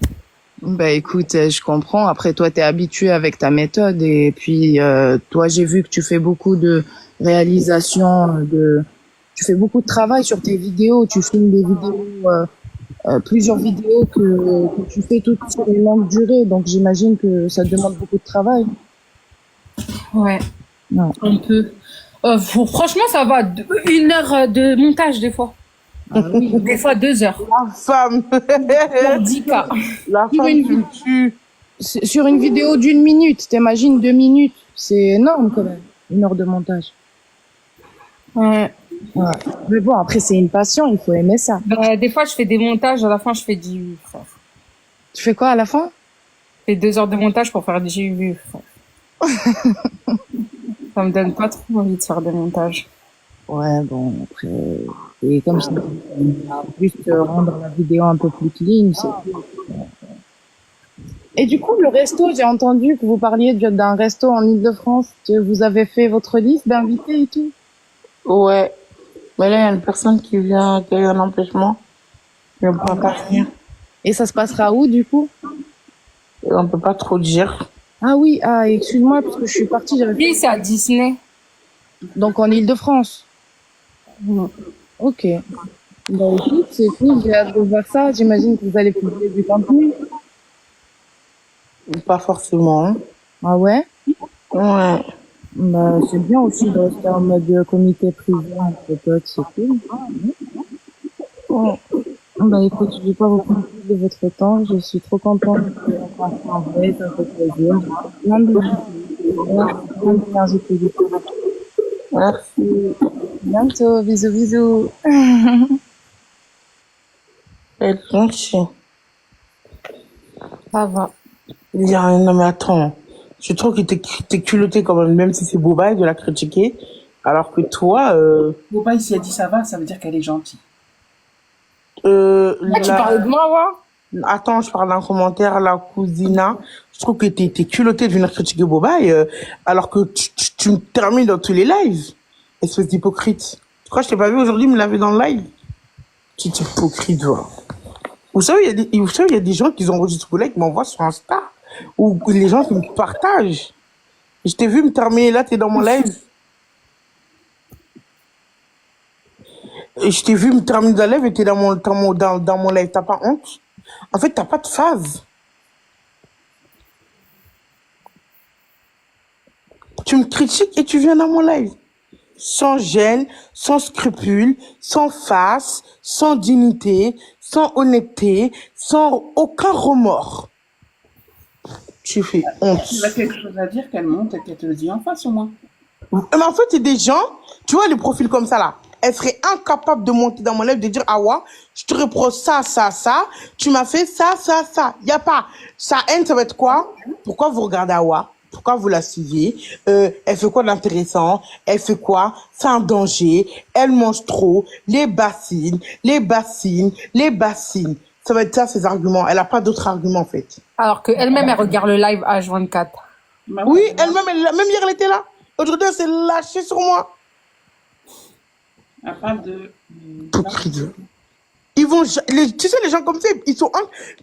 Bah écoute, je comprends. Après, toi, t'es habitué avec ta méthode. Et puis, toi, j'ai vu que tu fais beaucoup de réalisation, tu fais beaucoup de travail sur tes vidéos. Tu filmes des vidéos, plusieurs vidéos que tu fais toutes sur une longue durée. Donc, j'imagine que ça demande beaucoup de travail. Ouais, Ouais. un peu. Franchement, ça va. 1 heure de montage, des fois. Des fois 2 heures. La femme. Pour 10K. La Sur femme, une, tu me tues. sur une vidéo d'1 minute, t'imagines 2 minutes. C'est énorme quand même. 1 heure de montage. Ouais. Ouais. Mais bon, après, c'est une passion, il faut aimer ça. Bah, des fois, je fais des montages, à la fin, je fais 10 vues, frère. Tu fais quoi à la fin? Je fais 2 heures de montage pour faire 10 vues, frère. Ça me donne pas trop envie de faire des montages. Ouais, bon, après, et comme je dis, on va juste rendre la vidéo un peu plus clean, c'est tout. Et du coup, le resto, j'ai entendu que vous parliez d'un resto en Île-de-France, que vous avez fait votre liste d'invités et tout. Ouais. Mais là, il y a une personne qui vient, qui a eu un empêchement. Elle ne pourra pas venir. Et ça se passera où, du coup? Et on peut pas trop dire. Ah oui, ah, excuse-moi, parce que je suis partie, j'avais Oui, c'est à Disney. donc en Île-de-France. Ok. Bah écoute, c'est cool, j'ai hâte de voir ça. J'imagine que vous allez publier du contenu. Pas forcément. Hein. Ah ouais? Ouais. Bah c'est bien aussi de rester en mode comité privé entre potes, c'est cool. Ouais. Bah écoute, je vais pas vous prendre plus de votre temps. Je suis trop contente de vous rencontrer en vrai, ça fait plaisir. Plein de plein d'énergie positive. Merci. Bientôt, bisous, bisous. Elle est gentille. Ça va. Il y a un homme, attends. Je trouve que t'es culotté quand même si c'est Bobaï de la critiquer. Alors que toi, Boba, si elle dit ça va, ça veut dire qu'elle est gentille. Là, tu parles de moi, ouais? Attends, je parle d'un commentaire, la cousina. Je trouve que t'es culotté de venir critiquer Bobaï, alors que tu me termines dans tous les lives. Espèce d'hypocrite. Tu crois que je t'ai pas vu aujourd'hui me laver dans le live? Tu es hypocrite, toi. Vous savez, il y a des gens qui enregistrent vos lives, qui m'envoient sur Insta. Ou les gens qui me partagent. Je t'ai vu me terminer là, t'es dans mon live. Et je t'ai vu me terminer dans le live et t'es dans mon live. T'as pas honte? En fait, t'as pas de phase. Tu me critiques et tu viens dans mon live. Sans gêne, sans scrupule, sans face, sans dignité, sans honnêteté, sans aucun remords. Tu fais honte. Tu as quelque chose à dire, qu'elle monte et qu'elle te le dit en face au moins. Mais en fait, c'est des gens, tu vois, les profils comme ça là, elles seraient incapables de monter dans mon live, de dire, ah ouais, je te reproche ça, ça, ça, tu m'as fait ça, ça, ça. Y a pas. Sa haine, ça va être quoi? Pourquoi vous regardez Awa? Pourquoi vous la suivez? Elle fait quoi d'intéressant? Elle fait quoi? C'est un danger. Elle mange trop. Les bassines, les bassines, les bassines. Ça va être ça, ces arguments. Elle a pas d'autres arguments, en fait. Alors qu'elle-même, elle regarde le live H24. Bah Oui, ouais, elle-même, même hier, elle était là. Aujourd'hui, elle s'est lâchée sur moi. elle parle de... Hypocrite. Ils vont, tu sais, les gens comme ça, ils sont,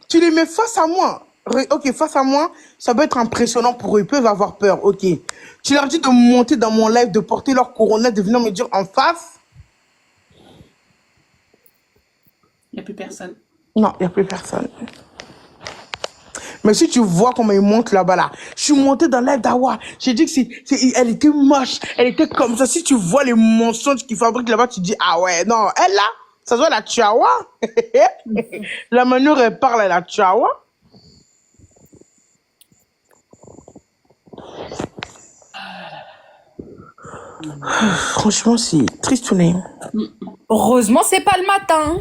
tu les mets face à moi. Ok, face à moi, ça peut être impressionnant pour eux, ils peuvent avoir peur, ok. Tu leur dis de monter dans mon live, de porter leur couronne, de venir me dire en face. Il n'y a plus personne. Non, il n'y a plus personne. Mais si tu vois comment ils montent là-bas, là, je suis montée dans l'air d'Awa. J'ai dit que elle était moche, elle était comme ça. Si tu vois les mensonges qu'ils fabriquent là-bas, tu dis, ah ouais, non, elle là, ça doit être la Chihuahua. La manière elle parle, elle a la Chihuahua. Franchement, c'est tristouné. Heureusement, c'est pas le matin.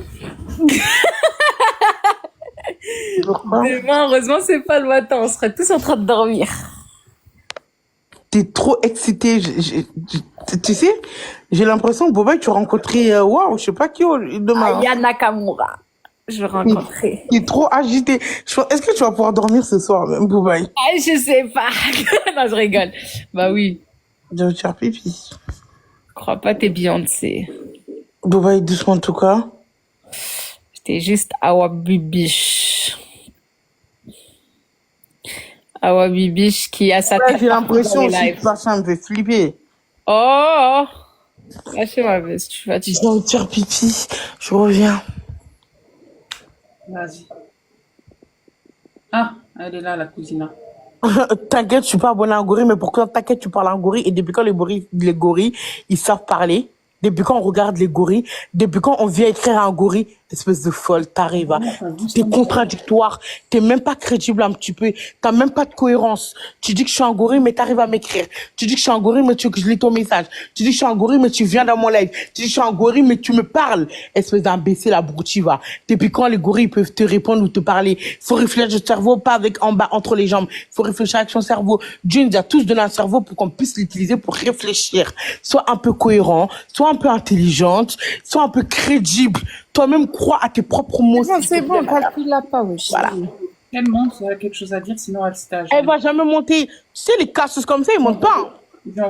Pourquoi? Demain, heureusement, c'est pas le matin. On serait tous en train de dormir. T'es trop excitée. Tu sais, j'ai l'impression que Boba, tu as rencontré, waouh, je sais pas qui, demain. Aya Nakamura. Je vais rencontrer. T'es trop agité. Est-ce que tu vas pouvoir dormir ce soir, même, Boba? Ah, je sais pas. Non, je rigole. Bah oui. Je vais te faire pipi. Je crois pas t'es Beyoncé. Boba, doucement en tout cas. J'étais juste Awa Bibiche. Awa Bibiche qui a sa Ouais, tête j'ai l'impression dans les aussi lives. que ça me fait flipper. Oh! Lâchez ma veste, je suis Je fatiguée. dois te faire pipi. Je reviens. Vas-y. Ah, elle est là, la cousine. T'inquiète, je suis pas abonné à un gorille, mais pourquoi t'inquiète, tu parles à un gorille, et depuis quand les gorilles, ils savent parler? Depuis quand on regarde les gorilles? Depuis quand on vient écrire à un gorille? Espèce de folle, t'arrives à... T'es contradictoire, t'es même pas crédible un petit peu, t'as même pas de cohérence. Tu dis que je suis un gorille, mais t'arrives à m'écrire. Tu dis que je suis un gorille, mais tu veux que je lis ton message. Tu dis que je suis un gorille, mais tu viens dans mon live. Tu dis que je suis un gorille, mais tu me parles. Espèce d'imbécile abruti, va. Depuis quand les gorilles peuvent te répondre ou te parler? Faut réfléchir le cerveau, pas avec en bas, entre les jambes. Faut réfléchir avec son cerveau. Dieu nous a tous donné un cerveau pour qu'on puisse l'utiliser pour réfléchir. Sois un peu cohérent, sois un peu intelligente, sois un peu crédible. Toi-même, crois à tes propres mots. C'est bon, calcule-la pas, wesh. Voilà. Elle monte, elle a quelque chose à dire, sinon elle stage. Elle va jamais monter. Tu sais, les cassos comme ça, ils montent pas.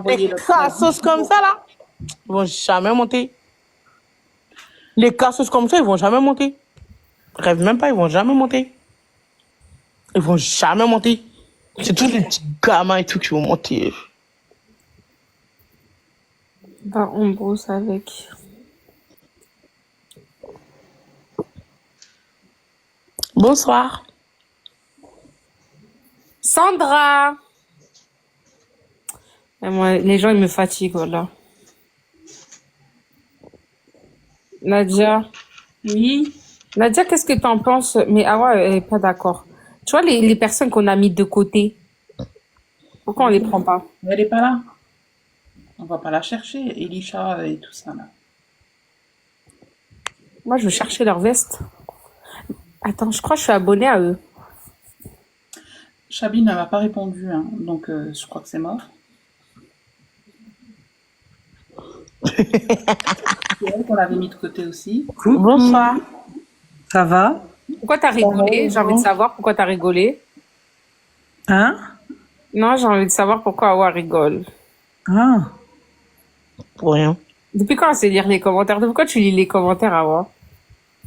Les cassos comme ça, là, ils vont jamais monter. Les cassos comme ça, ils vont jamais monter. Rêve même pas, ils vont jamais monter. Ils vont jamais monter. C'est tous les petits gamins et tout qui vont monter. Bah, on brosse avec. Bonsoir. Sandra! Et moi, les gens, ils me fatiguent, voilà. Nadia. Oui. Nadia, qu'est-ce que t'en penses? Mais Awa, elle est pas d'accord. Tu vois, les personnes qu'on a mis de côté, pourquoi on les prend pas? Elle est pas là. On va pas la chercher, Elisha et tout ça, là. Moi, je veux chercher leur veste. Attends, je crois que je suis abonnée à eux. Chabine, elle m'a pas répondu, hein, donc je crois que c'est mort. C'est elle qu'on avait mis de côté aussi. Bonsoir. Ça va? Pourquoi t'as rigolé? J'ai envie de savoir pourquoi t'as rigolé. Hein? Non, j'ai envie de savoir pourquoi Awa rigole. Ah. Pour rien. Depuis quand on sait lire les commentaires? Depuis quand tu lis les commentaires, Awa?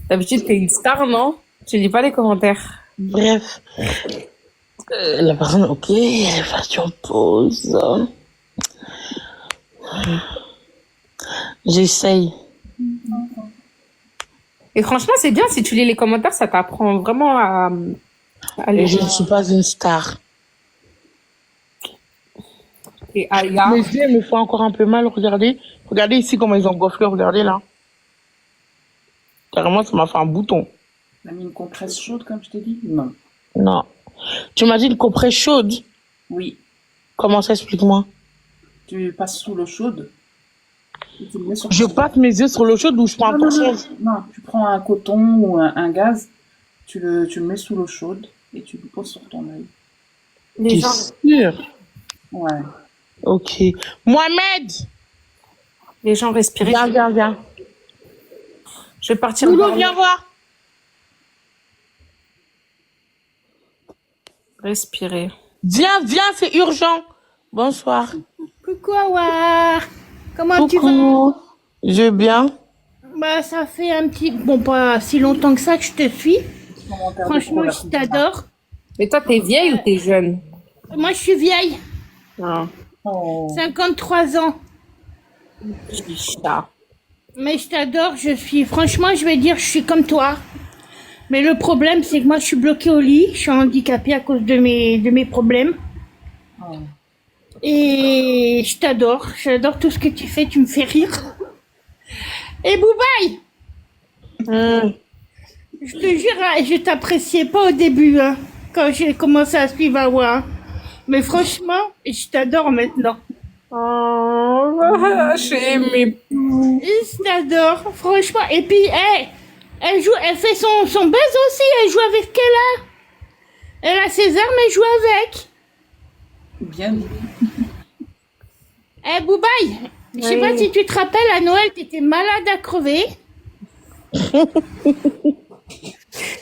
D'habitude, t'es une star, non? Tu lis pas les commentaires. Bref. La personne, ok, elle va sur pause. J'essaye. Et franchement, c'est bien si tu lis les commentaires, ça t'apprend vraiment à Et lire. je ne suis pas une star. Et Aya. Mes yeux me font encore un peu mal, regardez. Regardez ici comment ils ont gonflé, regardez là. Carrément, ça m'a fait un bouton. Elle a mis une compresse chaude, comme je t'ai dit? Non. Non. Tu m'as dit une compresse chaude? Oui. Comment ça, explique-moi? Tu passes sous l'eau chaude. Et tu le mets sur Je passe mes yeux sur l'eau chaude ou je prends un non, torchon? non, tu prends un coton ou un gaz, tu le mets sous l'eau chaude et tu le poses sur ton œil. Les T'es gens, sûr? Ouais. Ok. Mohamed! les gens respirent. Viens. Je vais partir Boulot, dormir. viens voir. Respirer. Viens, c'est urgent. Bonsoir. Coucou Awa, comment tu vas? Coucou. Je vais bien. Bah ça fait un petit, bon pas si longtemps que ça que je te suis. Franchement je t'adore. Mais toi, t'es vieille ou t'es jeune? Moi je suis vieille, Non. 53 ans. Chicha. Mais je t'adore, franchement je vais dire je suis comme toi. Mais le problème c'est que moi je suis bloquée au lit, je suis handicapée à cause de mes problèmes. Et j'adore tout ce que tu fais, tu me fais rire. Et Boubaï, je te jure, hein, je t'appréciais pas au début, hein, quand j'ai commencé à suivre Awa. Mais franchement, je t'adore maintenant. Oh, j'ai aimé. Je t'adore, franchement. Et puis, elle fait son buzz aussi, elle joue avec Kella. Elle a ses armes, elle joue avec. Bien dit. Boubaï, je sais pas si tu te rappelles, à Noël, t'étais malade à crever. Et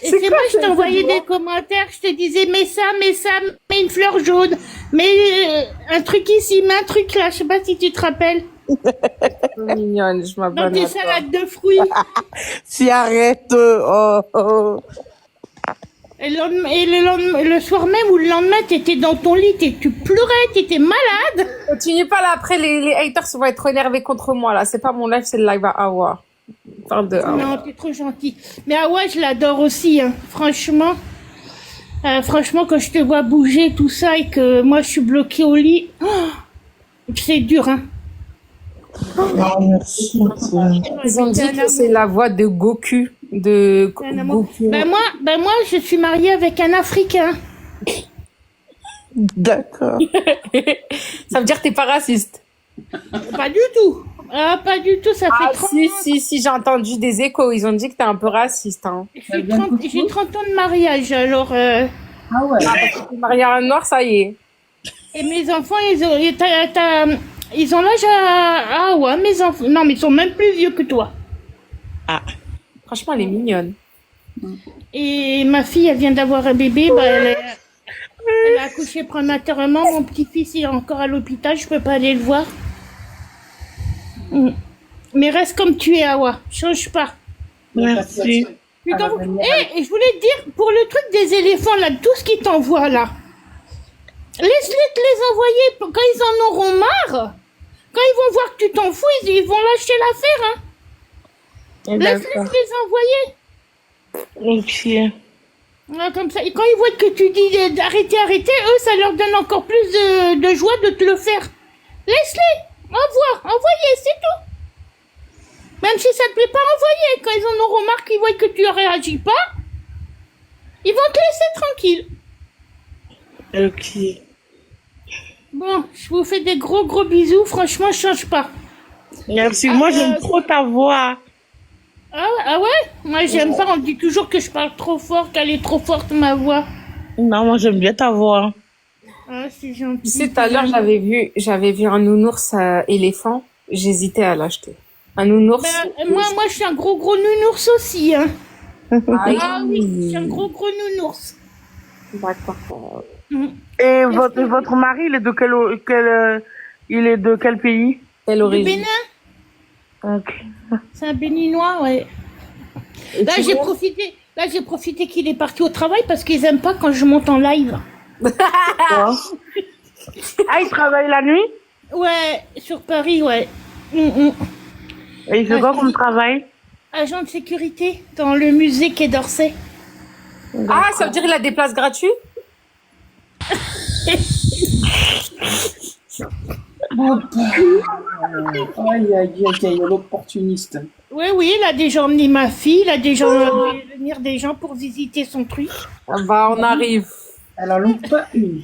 c'est moi, je t'envoyais des commentaires, je te disais, mets ça, mets une fleur jaune, mets un truc ici, mets un truc là, je sais pas si tu te rappelles. Mignonne, je m'abonne Dans tes à toi. salades de fruits. Si arrête. Oh. Et le soir même ou le lendemain, t'étais dans ton lit, tu pleurais, t'étais malade. Continue pas là, après les haters vont être énervés contre moi là. C'est pas mon live, c'est le live à Awa. Parle de Awa. Non, t'es trop gentil. Mais Awa, je l'adore aussi, hein. Franchement. Franchement, quand je te vois bouger tout ça et que moi je suis bloquée au lit, c'est dur, hein. Ah, merci. Ils ont dit que c'est la voix de Goku. De Un amour. Goku. Ben moi, je suis mariée avec un Africain. D'accord. Ça veut dire que t'es pas raciste. Pas du tout. Ah, pas du tout, ça fait 30 ans. Si, j'ai entendu des échos. Ils ont dit que t'es un peu raciste. Hein. J'ai 30 ans de mariage, alors... Ah ouais. T'es marié à un noir, ça y est. Et mes enfants, ils ont l'âge à... Ah ouais, mes enfants... Non, mais ils sont même plus vieux que toi. Ah. Franchement, elle est mignonne. Et ma fille, elle vient d'avoir un bébé, bah, elle a accouché prématurément. Mon petit-fils, il est encore à l'hôpital, je peux pas aller le voir. Mais reste comme tu es, Awa. Change pas. Merci. Et je voulais te dire, pour le truc des éléphants, là, tout ce qu'ils t'envoient, là, laisse-les te les envoyer quand ils en auront marre. Quand ils vont voir que tu t'en fous, ils vont lâcher l'affaire, hein. Laisse-les te les envoyer. Ok. Ouais, comme ça. Et quand ils voient que tu dis d'arrêter, eux, ça leur donne encore plus de joie de te le faire. Laisse-les. Envoyez, c'est tout. Même si ça te plaît pas, envoyez. Quand ils en auront marre, qu'ils voient que tu ne réagis pas, ils vont te laisser tranquille. Ok. Bon, je vous fais des gros bisous. Franchement, je change pas. Merci. Moi, j'aime trop ta voix. Ah ouais? Moi, j'aime pas. On dit toujours que je parle trop fort, qu'elle est trop forte, ma voix. Non, moi, j'aime bien ta voix. Ah, c'est gentil. Tu sais, tout à l'heure, j'avais vu un nounours éléphant. J'hésitais à l'acheter. Un nounours. Moi, je suis un gros nounours aussi, hein. Ah oui, je suis un gros nounours. D'accord. Et votre mari, il est de quel pays? Quelle Du origine? Bénin. Ok. C'est un Béninois, ouais. Là, j'ai profité qu'il est parti au travail parce qu'ils aiment pas quand je monte en live. Ah, il travaille la nuit? Ouais, sur Paris, ouais. Et il fait quoi comme travail? Agent de sécurité dans le musée Quai d'Orsay. Ah, ça veut dire qu'il a des places gratuites? Aïe, l'opportuniste. Oui, il a déjà emmené ma fille, il a déjà emmené venir des gens pour visiter son truc. Ah bah, on arrive. Elle en loupe pas une.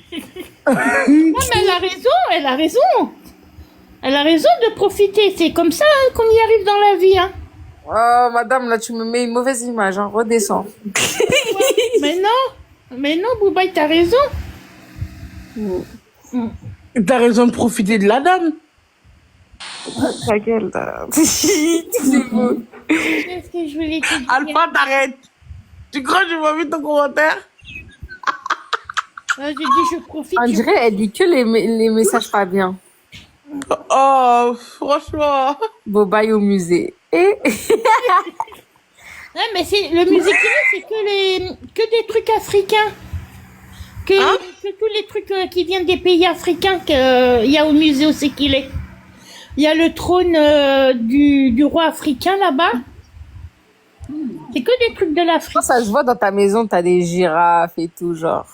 Non, mais elle a raison. Elle a raison de profiter. C'est comme ça hein, qu'on y arrive dans la vie. Hein. Oh, madame, là, tu me mets une mauvaise image. Hein. Redescends. Mais non, Boubaï, t'as raison. T'as raison de profiter de la dame. Ta gueule, là. C'est beau. Qu'est-ce que je voulais te dire? Alpha, t'arrêtes. Tu crois que j'ai pas vu ton commentaire? J'ai dit je profite. On dirait elle dit que les messages pas bien. Oh, franchement. Bobaï au musée. Et Ouais, mais c'est le musée qu'il est, c'est que des trucs africains. Que tous les trucs qui viennent des pays africains qu'il y a au musée où c'est qu'il est. Il y a le trône du roi africain là-bas. C'est que des trucs de l'Afrique. ça se voit dans ta maison, t'as des girafes et tout, genre.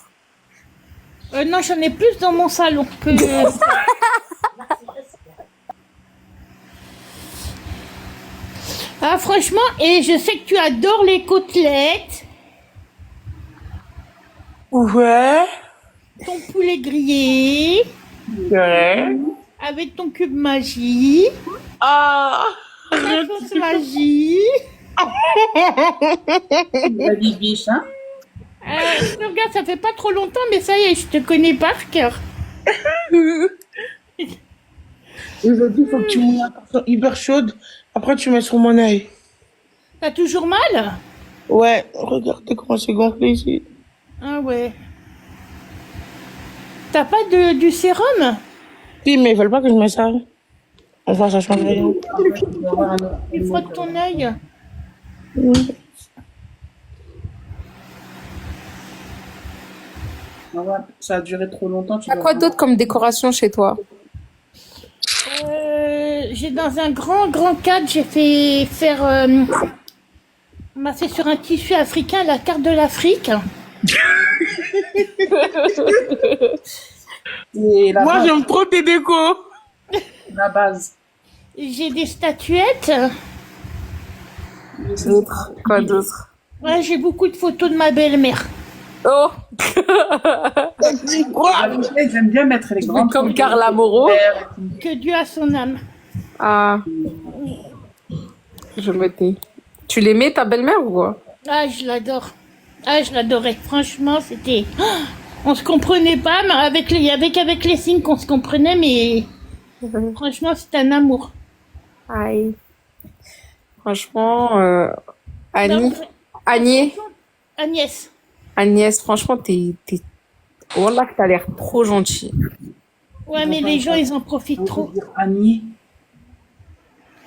Non, j'en ai plus dans mon salon que... Ah, franchement, et je sais que tu adores les côtelettes. Ouais. Ton poulet grillé. Ouais. Avec ton cube magie. Ah. Ta sauce magie. La bibiche, hein? Regarde, ça fait pas trop longtemps, mais ça y est, je te connais par cœur. Aujourd'hui, il faut que tu mets une portion hyper chaude. Après, tu mets sur mon œil. T'as toujours mal? Ouais, regardez comment c'est gonflé ici. Ah ouais. T'as pas du sérum? Si, mais ils veulent pas que je mette ça. Enfin, ça change rien. Il frotte ton œil. Ça a duré trop longtemps. T'as quoi d'autre comme décoration chez toi? J'ai dans un grand cadre, j'ai fait faire... on m'a fait sur un tissu africain la carte de l'Afrique. Et la Moi, base, j'aime trop tes décos. la base. J'ai des statuettes. D'autres. Quoi d'autre? Ouais, j'ai beaucoup de photos de ma belle-mère. Oh, J'aime bien mettre les grandes comme photos Carla de Moreau. père et tout. Que Dieu a son âme. Ah, je me tais. Tu l'aimais, ta belle-mère ou quoi? Ah, je l'adore. Ah, je l'adorais. Franchement, c'était... On se comprenait pas, mais avec les signes qu'on se comprenait, mais franchement, c'était un amour. Aïe. Franchement, Annie, Non, Agnès. Agnès, franchement, Wallah, que t'as l'air trop gentille. Ouais, mais les gens, ils en profitent On trop. peut dire Annie.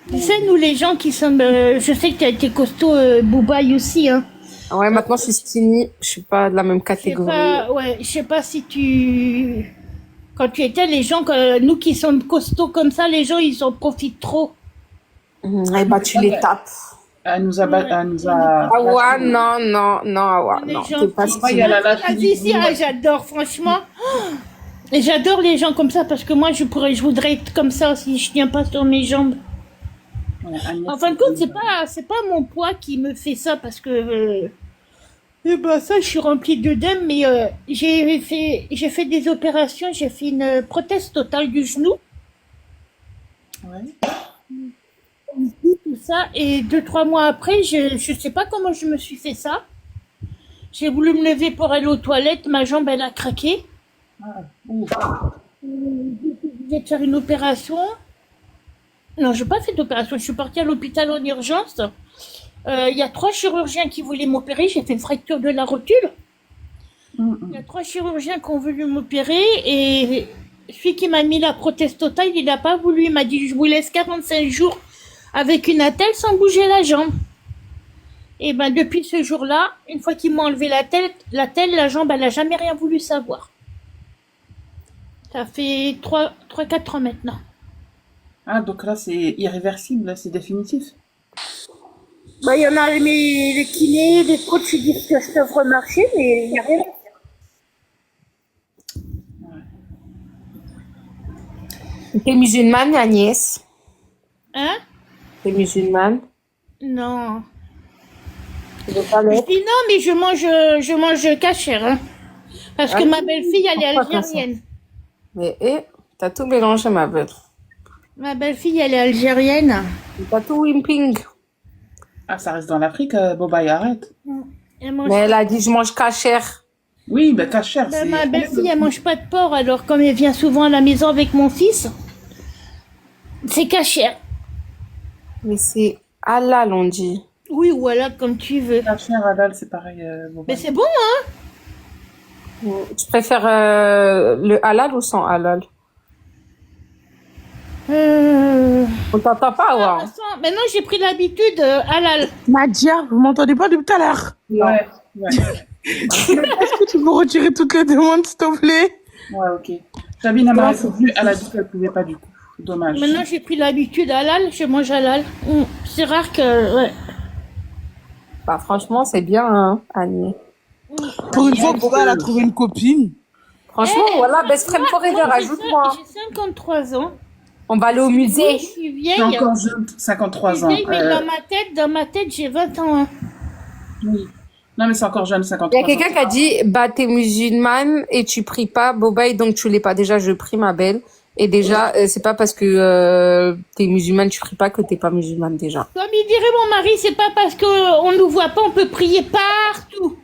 Tu sais, nous, les gens qui sommes... je sais que tu as été costaud, Boubaï aussi, hein. Ouais, maintenant, je suis skinny. Je suis pas de la même Je sais catégorie. pas, ouais, je sais pas si tu... Quand tu étais, les gens, nous qui sommes costauds comme ça, les gens, ils en profitent trop. Eh bah, tu les tapes. Elle nous a... Elle nous a... Awa, non, Awa, Les non, gens t'es pas qui- il y a la lâche Ah, du si, boulot. j'adore, franchement. Et j'adore les gens comme ça parce que moi, je voudrais être comme ça si je tiens pas sur mes jambes. Ouais, Agnès, En fin de compte, c'est pas mon poids qui me fait ça parce que eh ben ça, je suis remplie d'œdème, mais j'ai fait des opérations, j'ai fait une prothèse totale du genou, Ouais. tout ça, et 2-3 mois après, je sais pas comment je me suis fait ça. J'ai voulu me lever pour aller aux toilettes, ma jambe elle a craqué. Ah, ouf. Je vais faire une opération. Non, j'ai pas fait d'opération. Je suis partie à l'hôpital en urgence. Il y a 3 chirurgiens qui voulaient m'opérer. J'ai fait une fracture de la rotule. Il y a 3 chirurgiens qui ont voulu m'opérer et celui qui m'a mis la prothèse totale, il n'a pas voulu. Il m'a dit, je vous laisse 45 jours avec une attelle sans bouger la jambe. Et ben depuis ce jour-là, une fois qu'il m'a enlevé l'attelle, la jambe, elle n'a jamais rien voulu savoir. Ça fait 3-4 ans maintenant. Ah, donc là, c'est irréversible, là, c'est définitif. Bah, il y en a les kinés, les coachs, ils disent que je devrais marcher, mais il n'y a rien à faire. T'es musulmane, Agnès? Hein? T'es musulmane? Non. Tu veux pas Je l'être? dis non, mais je mange cachère, hein. Parce que Ah, ma belle-fille, elle est pourquoi comme ça? algérienne. Mais, t'as tout mélangé, ma belle. Ma belle-fille, elle est algérienne. T'as tout wimping. Ah, ça reste dans l'Afrique, Bobaï, arrête. Elle mange... Mais elle a dit, je mange cachère. Oui, mais cachère, Ben, c'est... ma belle-fille, elle mange pas de porc, alors comme elle vient souvent à la maison avec mon fils, c'est cachère. Mais c'est halal, on dit. Oui, voilà, comme tu veux. Cachère, halal, c'est pareil, Bobaï. Mais c'est bon, hein? Tu préfères le halal ou sans halal? On t'entend pas, ouais. Maintenant, j'ai pris l'habitude halal. Nadia, vous m'entendez pas depuis tout à l'heure? Ouais, ouais. Est-ce que tu peux retirer toutes les demandes, s'il te plaît? Ouais, ok. Sabine m'a répondu, elle a dit qu'elle pouvait pas du coup. Dommage. Maintenant, j'ai pris l'habitude halal, je mange halal. C'est rare que... Ouais. Bah, franchement, c'est bien, hein, Annie. Pour une fois, Boba, elle a trouvé une copine. Franchement, voilà, best friend forever, ajoute-moi. J'ai 53 ans. On va aller au musée. Je suis vieille. T'es encore jeune, 53 Je suis ans. vieille, mais dans ma tête, j'ai 20 ans. Hein. Oui. Non, mais c'est encore jeune, Il 53 y a quelqu'un qui a dit, bah, t'es musulmane et tu pries pas, Bobaï, donc tu l'es pas. Déjà, je prie, ma belle. Et déjà, c'est pas parce que t'es musulmane, tu pries pas que t'es pas musulmane, déjà. Comme il dirait mon mari, c'est pas parce qu'on nous voit pas, on peut prier partout.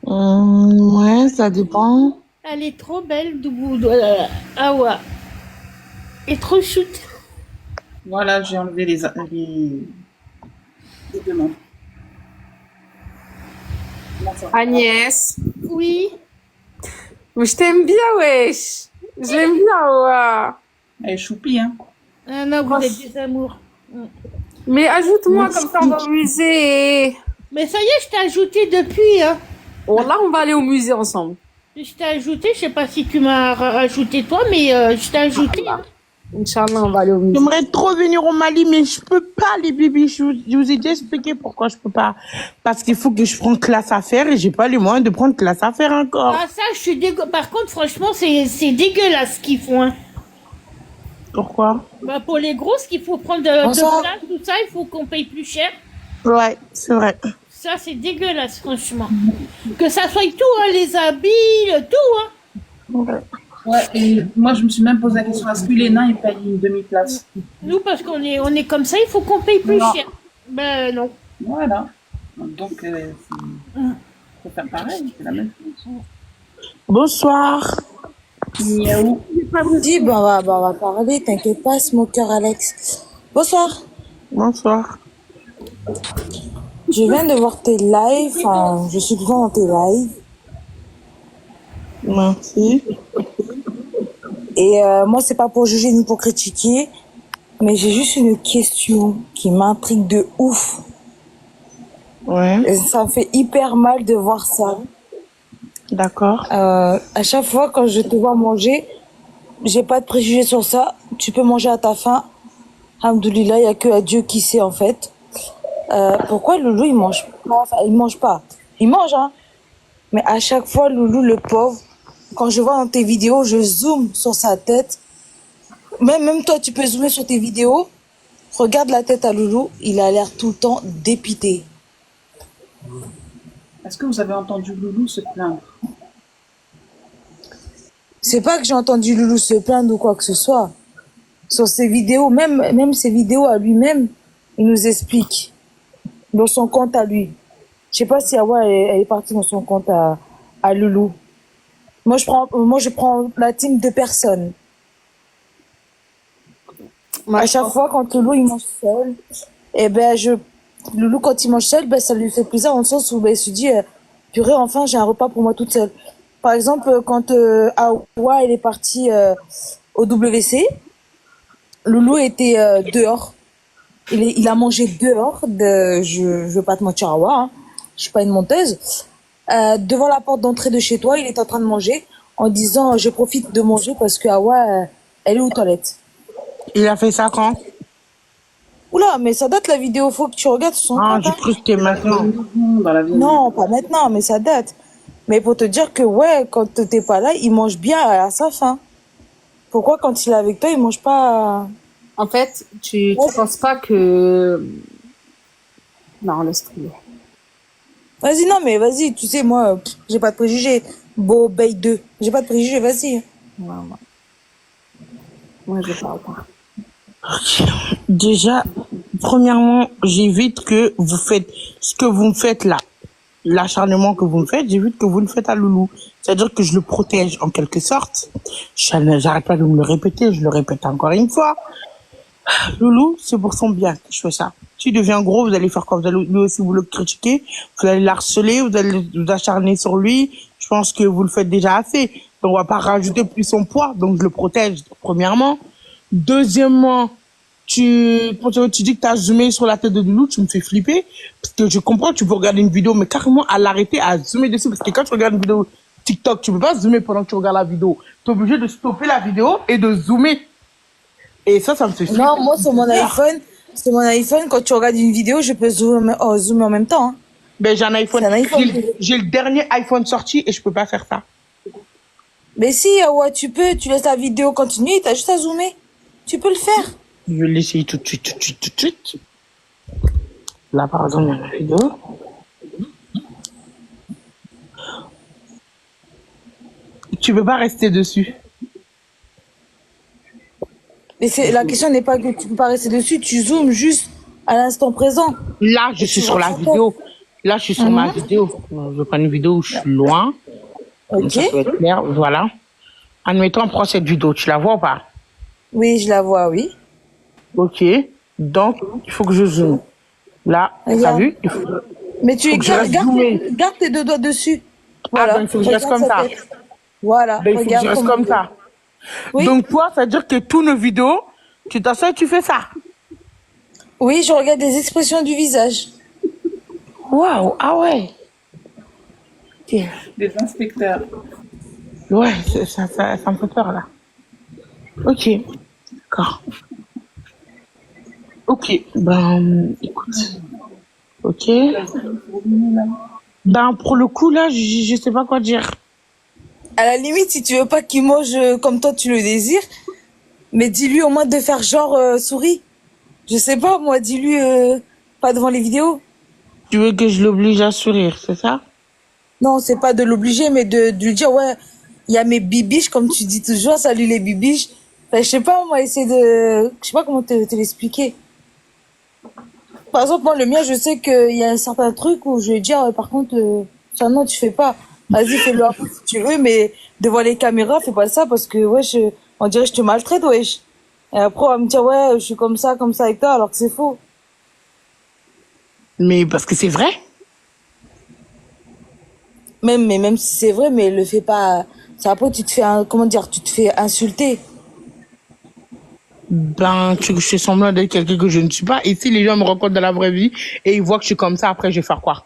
Ouais, ça dépend. Elle est trop belle, Doubou. Awa. Elle est trop chute. Voilà, j'ai enlevé les demandes. Agnès. Oui. Mais je t'aime bien, wesh. J'aime bien, ouais. Elle est choupie, hein. Ah non, vous êtes des amours. Mais ajoute-moi comme ça, on va au musée. Mais ça y est, je t'ai ajouté depuis, hein. Bon, là, on va aller au musée ensemble. Je t'ai ajouté, je sais pas si tu m'as rajouté toi, mais je t'ai ajouté. Hein. Inch'Allah, on va aller au musée. J'aimerais trop venir au Mali, mais je peux pas, les bébés. Je vous ai déjà expliqué pourquoi je peux pas. Parce qu'il faut que je prenne classe à faire et j'ai pas les moyens de prendre classe à faire encore. Ah, ça, je suis Par contre, franchement, c'est dégueulasse ce qu'ils font. Hein. Pourquoi? Bah, pour les grosses, qu'il faut prendre de place, tout ça, il faut qu'on paye plus cher. Ouais, c'est vrai. Ça, c'est dégueulasse, franchement. Que ça soit tout, hein, les habits, tout. Hein. Ouais, et moi, je me suis même posé la question, est-ce que les nains, ils payent une demi-place? Nous, parce qu'on est comme ça, il faut qu'on paye plus Non. cher. Ben non. Voilà. Donc, faut faire pareil, c'est la même chose. Bonsoir. Miaou. Dis, on va parler, t'inquiète pas, c'est mon cœur, Alex. Bonsoir. Bonsoir. Je viens de voir tes lives, enfin, je suis devant tes lives. Merci. Et moi, c'est pas pour juger ni pour critiquer, mais j'ai juste une question qui m'intrigue de ouf. Ouais. Et ça me fait hyper mal de voir ça. D'accord. À chaque fois, quand je te vois manger, j'ai pas de préjugés sur ça. Tu peux manger à ta faim. Alhamdoulilah, il y a que Dieu qui sait, en fait. Pourquoi Loulou, il mange pas? Enfin, il mange pas. Il mange, hein. Mais à chaque fois, Loulou, le pauvre, quand je vois dans tes vidéos, je zoome sur sa tête. Même toi, tu peux zoomer sur tes vidéos. Regarde la tête à Loulou, il a l'air tout le temps dépité. Est-ce que vous avez entendu Loulou se plaindre? C'est pas que j'ai entendu Loulou se plaindre ou quoi que ce soit. Sur ses vidéos, même ses vidéos à lui-même, il nous explique. Dans son compte à lui. Je sais pas si Awa elle est partie dans son compte à Loulou. Moi je prends la team de personnes. À chaque fois quand Loulou il mange seul, et ben Loulou quand il mange seul, ben ça lui fait plaisir dans le sens où ben il se dit purée, enfin j'ai un repas pour moi toute seule. Par exemple quand Awa elle est partie au WC, Loulou était dehors. Il a mangé dehors, je veux pas te mentir, Awa, hein. Je suis pas une menteuse. Devant la porte d'entrée de chez toi, il est en train de manger en disant je profite de manger parce que Awa elle est aux toilettes. Il a fait ça quand? Oula, mais ça date la vidéo, faut que tu regardes son compte. Ah, j'ai cru que c'était maintenant. Non, pas maintenant, mais ça date. Mais pour te dire que ouais, quand t'es pas là, il mange bien à sa faim. Pourquoi quand il est avec toi, il mange pas? En fait, tu penses pas que... Non, laisse tomber. Vas-y, non, mais vas-y, tu sais, moi, j'ai pas de préjugés. Beau, Bay 2. J'ai pas de préjugés, vas-y. Ouais. Moi, je parle pas. Déjà, premièrement, j'évite que vous faites ce que vous me faites là. L'acharnement que vous me faites, j'évite que vous le faites à Loulou. C'est-à-dire que je le protège en quelque sorte. J'arrête pas de me le répéter, je le répète encore une fois. Loulou, c'est pour son bien que je fais ça. S'il devient gros, vous allez faire quoi? Vous allez lui aussi vous le critiquer, vous allez l'harceler, vous allez vous acharner sur lui. Je pense que vous le faites déjà assez. Donc, on va pas rajouter plus son poids, donc je le protège, premièrement. Deuxièmement, quand tu dis que t'as zoomé sur la tête de Loulou, tu me fais flipper. Parce que je comprends, tu peux regarder une vidéo, mais carrément à l'arrêter, à zoomer dessus. Parce que quand tu regardes une vidéo TikTok, tu peux pas zoomer pendant que tu regardes la vidéo. Tu es obligé de stopper la vidéo et de zoomer. Et ça me fait flipper. Non, moi, sur mon iPhone, quand tu regardes une vidéo, je peux zoomer en même temps. Hein. Ben, j'ai un iPhone. J'ai le dernier iPhone sorti et je peux pas faire ça. Mais si, ouais, tu laisses la vidéo continuer, t'as juste à zoomer. Tu peux le faire. Je vais l'essayer tout de suite. Là, par exemple, il y a la vidéo. Tu peux pas rester dessus. Mais la question n'est pas que tu peux pas rester dessus, tu zoomes juste à l'instant présent. Là, je suis sur la vidéo. Là, je suis sur ma vidéo. Je vais prendre une vidéo où je suis loin. Ok. Ça peut être clair. Voilà. Admettons, prends cette vidéo. Tu la vois ou pas? Oui, je la vois, oui. Ok. Donc, il faut que je zoome. Là, t'as vu? Mais tu garde tes deux doigts dessus. Voilà. Ah, ben, il faut que je reste comme ça. Voilà. Ben, il faut que je reste comme ça. Oui. Donc, toi, ça veut dire que tous nos vidéos, tu t'assois et tu fais ça? Oui, je regarde les expressions du visage. Waouh, ah ouais. Des inspecteurs. Ouais, ça me fait peur, là. Ok. D'accord. Ok, ben, écoute. Ok. Ben, pour le coup, là, je sais pas quoi dire. À la limite, si tu veux pas qu'il mange comme toi tu le désires, mais dis-lui au moins de faire genre souris. Je sais pas, moi, dis-lui pas devant les vidéos. Tu veux que je l'oblige à sourire, c'est ça? Non, c'est pas de l'obliger, mais de lui dire, ouais, il y a mes bibiches, comme tu dis toujours, salut les bibiches. Enfin, je sais pas, moi, essayer de... Je sais pas comment te l'expliquer. Par exemple, moi, le mien, je sais qu'il y a un certain truc où je vais dire, par contre, ça, non, tu fais pas. Vas-y, fais-le après si tu veux, mais devant les caméras, fais pas ça parce que, wesh, on dirait que je te maltraite, wesh. Et après, on va me dire, ouais, je suis comme ça avec toi, alors que c'est faux. Mais parce que c'est vrai. Même si c'est vrai, mais le fais pas. C'est après, tu te fais, comment dire, tu te fais insulter. Ben, tu je fais semblant d'être quelqu'un que je ne suis pas. Et si les gens me rencontrent dans la vraie vie et ils voient que je suis comme ça, après, je vais faire quoi?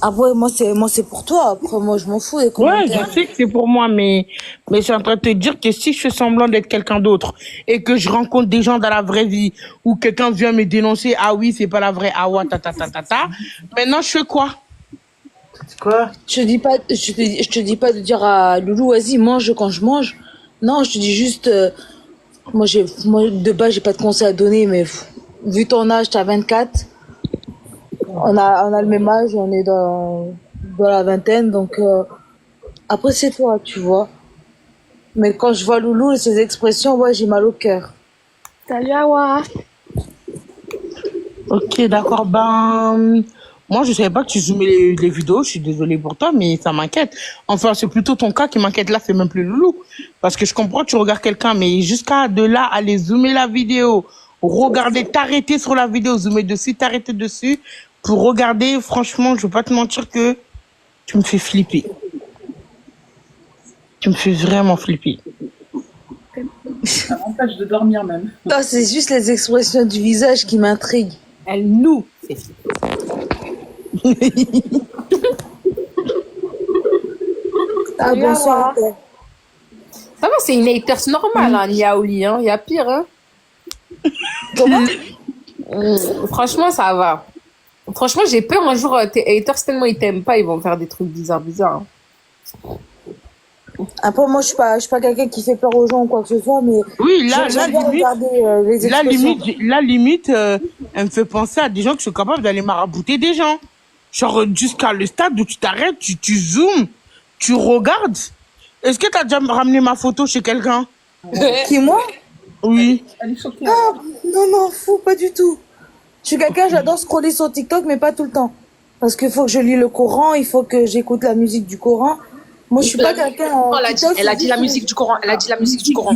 Après, moi, c'est pour toi. Après, moi, je m'en fous des Ouais, commentaires. je sais que c'est pour moi, mais je suis en train de te dire que si je fais semblant d'être quelqu'un d'autre et que je rencontre des gens dans la vraie vie ou quelqu'un vient me dénoncer, ah oui, c'est pas la vraie Awa, maintenant je fais quoi? Quoi? Je te dis pas de dire à Loulou, vas-y, mange quand je mange. Non, je te dis juste, moi, de base, j'ai pas de conseils à donner, mais vu ton âge, t'as 24. On a le même âge, on est dans la vingtaine, donc, après, c'est toi, tu vois. Mais quand je vois Loulou et ses expressions, ouais, j'ai mal au cœur. Salut Awa. Ok, d'accord. Ben, moi, je savais pas que tu zoomais les vidéos. Je suis désolée pour toi, mais ça m'inquiète. Enfin, c'est plutôt ton cas qui m'inquiète. Là, c'est même plus Loulou. Parce que je comprends que tu regardes quelqu'un, mais jusqu'à de là, aller zoomer la vidéo, regarder, t'arrêter sur la vidéo, zoomer dessus, t'arrêter dessus, pour regarder, franchement, je veux pas te mentir que tu me fais flipper. Tu me fais vraiment flipper. Ça m'empêche de dormir même. Non, c'est juste les expressions du visage qui m'intriguent. Elle nous fait Ah, Salut, bonsoir. Awa. Ça va, c'est une haters normale, hein, Niaouli, hein. Il y a pire, hein. Franchement, ça va. Franchement, j'ai peur un jour, tes haters, tellement ils t'aiment pas, ils vont faire des trucs bizarres. Hein. Après, moi, je suis pas quelqu'un qui fait peur aux gens ou quoi que ce soit, mais Oui, là, j'aime bien regarder les expressions. la limite, elle me fait penser à des gens qui sont capables d'aller marabouter des gens. Genre, jusqu'à le stade où tu t'arrêtes, tu zoomes, tu regardes. Est-ce que t'as déjà ramené ma photo chez quelqu'un? Qui, moi? Oui. Elle est choquée. Ah, non, fou, pas du tout. Je suis quelqu'un, j'adore scroller sur TikTok, mais pas tout le temps. Parce qu'il faut que je lis le Coran, il faut que j'écoute la musique du Coran. Moi, je suis pas quelqu'un. Elle a dit la musique du Coran. Elle a dit la musique du Coran.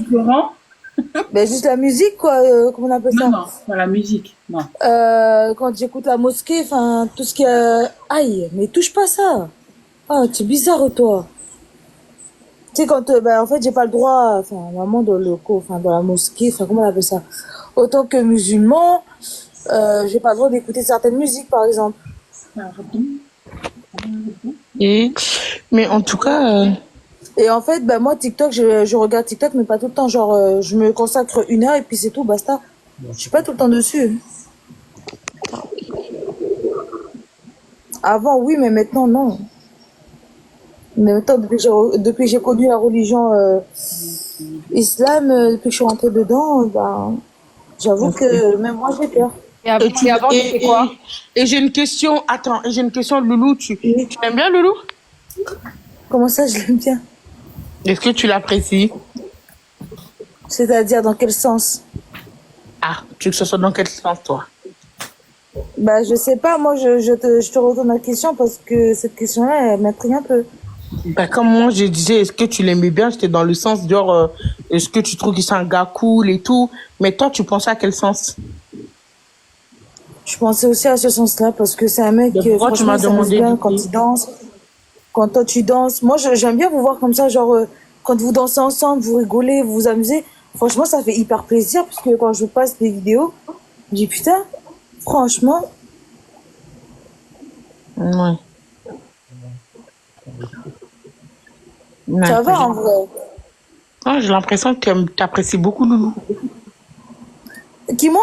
Ben, juste la musique, quoi. Comment on appelle ça? Non, pas la musique. Non. Quand j'écoute la mosquée, enfin, tout ce qui est... Aïe, mais touche pas ça. Ah, tu es bizarre, toi. Tu sais, quand, ben, en fait, j'ai pas le droit, enfin, vraiment, dans dans la mosquée, enfin, comment on appelle ça? Autant que musulman, j'ai pas le droit d'écouter certaines musiques, par exemple. Mais en tout cas... Et en fait, ben, moi, TikTok, je regarde TikTok, mais pas tout le temps. Genre, je me consacre 1 heure et puis c'est tout, basta. Je suis pas tout le temps dessus. Avant, oui, mais maintenant, non. Mais maintenant, depuis que j'ai connu la religion islam, depuis que je suis rentrée dedans, ben, j'avoue que même moi, j'ai peur. Et avant, tu fais quoi? Et j'ai une question, attends, j'ai une question, Loulou, tu aimes bien Loulou? Comment ça, je l'aime bien? Est-ce que tu l'apprécies? C'est-à-dire, dans quel sens? Ah, tu veux que ce soit dans quel sens, toi? Bah, je sais pas, moi, je te retourne la question parce que cette question-là, elle m'intrigue un peu. Bah, comme moi, je disais, est-ce que tu l'aimais bien? J'étais dans le sens, genre, est-ce que tu trouves que c'est un gars cool et tout? Mais toi, tu pensais à quel sens? Je pensais aussi à ce sens-là parce que c'est un mec qui, franchement, il s'amuse bien quand il danse. Quand toi, tu danses. Moi, j'aime bien vous voir comme ça, genre, quand vous dansez ensemble, vous rigolez, vous vous amusez. Franchement, ça fait hyper plaisir parce que quand je passe des vidéos, je dis putain, franchement. Ouais. Ça va en vrai. Ah, j'ai l'impression que tu apprécies beaucoup Loulou. Qui, moi?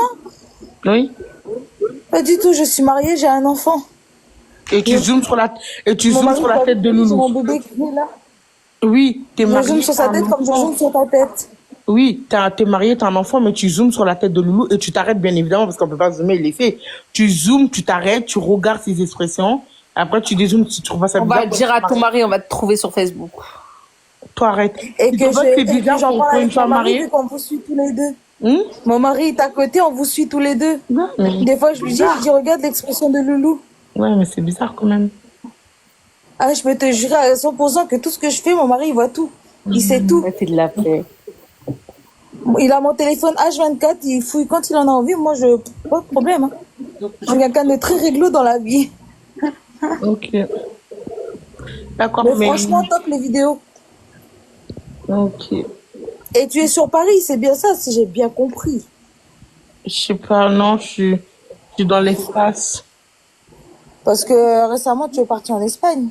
Oui. Pas du tout, je suis mariée, j'ai un enfant. Et tu zoomes sur la, Mon mari, sur la tête de c'est mon Loulou. bébé qui est là. Oui, t'es Je marié. zoome sur t'as sa un tête comme je enfant. zoome sur ta tête. Oui, t'es marié, t'as un enfant, mais tu zoomes sur la tête de Loulou et tu t'arrêtes bien évidemment parce qu'on peut pas zoomer les faits. Tu zoomes, tu t'arrêtes, tu regardes ses expressions. Après, tu dézoomes si tu trouves pas ça On bizarre. va dire à ton mari, on va te trouver sur Facebook. Toi, arrête. Et Tu que trouves pas que c'est et que bizarre j'en pour parle une avec mon femme mari mariée? vu qu'on vous suit tous les deux. Mon mari est à côté, on vous suit tous les deux. Des fois, je lui dis, regarde l'expression de Loulou. Ouais, mais c'est bizarre quand même. Ah, je peux te jurer à 100% que tout ce que je fais, mon mari, il voit tout. Il sait tout. C'est de la paix. Il a mon téléphone H24, il fouille quand il en a envie. Moi, pas de problème. Hein. Je suis quelqu'un de très réglo dans la vie. Ok. D'accord, Mais franchement, top les vidéos. Ok. Et tu es sur Paris, c'est bien ça, si j'ai bien compris. Je sais pas, non, je suis dans l'espace. Parce que récemment, tu es parti en Espagne.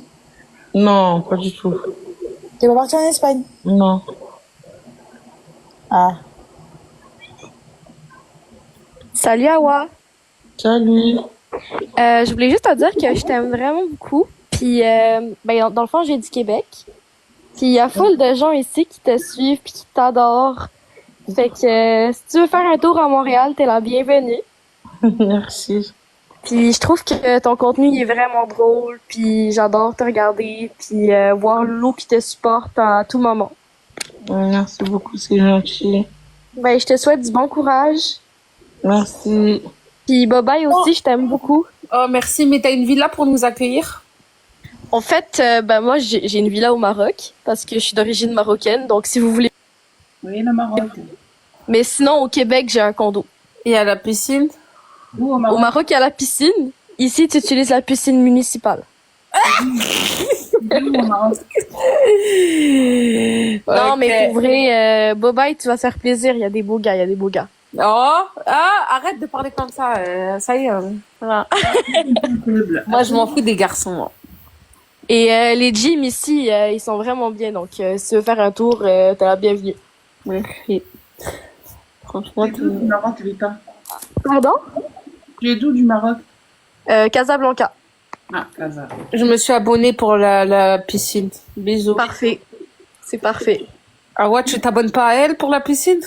Non, pas du tout. Tu es pas parti en Espagne? Non. Ah. Salut Awa. Salut. Je voulais juste te dire que je t'aime vraiment beaucoup. Puis, ben, dans le fond, j'ai du Québec. Puis, il y a full de gens ici qui te suivent puis qui t'adorent. Fait que si tu veux faire un tour à Montréal, t'es la bienvenue. Merci. Puis, je trouve que ton contenu il est vraiment drôle. Puis, j'adore te regarder. Puis, voir Loulou qui te supporte à tout moment. Merci beaucoup, c'est gentil. Ben, je te souhaite du bon courage. Merci. Puis, bye aussi, je t'aime beaucoup. Oh, merci, mais t'as une villa pour nous accueillir? En fait, ben moi, j'ai une villa au Maroc parce que je suis d'origine marocaine. Donc, si vous voulez. Oui, le Maroc. Mais sinon, au Québec, j'ai un condo. Et à la piscine? Où au Au Maroc? Maroc, il y a la piscine. Ici, tu utilises la piscine municipale. Où au Maroc? Non, Ok. mais pour vrai, Bobaï, tu vas te faire plaisir. Il y a des beaux gars, il y a des beaux gars. Oh, arrête de parler comme ça. Ça y est. Voilà. Moi, je m'en fous des garçons. Moi. Et les gyms ici, ils sont vraiment bien. Donc, si tu veux faire un tour, t'es la bienvenue. Merci. Franchement, Tu es d'où du Maroc, Rita? Pardon? Tu es d'où du Maroc? Casablanca. Ah, Casa. je me suis abonnée pour la piscine. Bisous. Parfait. C'est parfait. Ah ouais, tu t'abonnes pas à elle pour la piscine?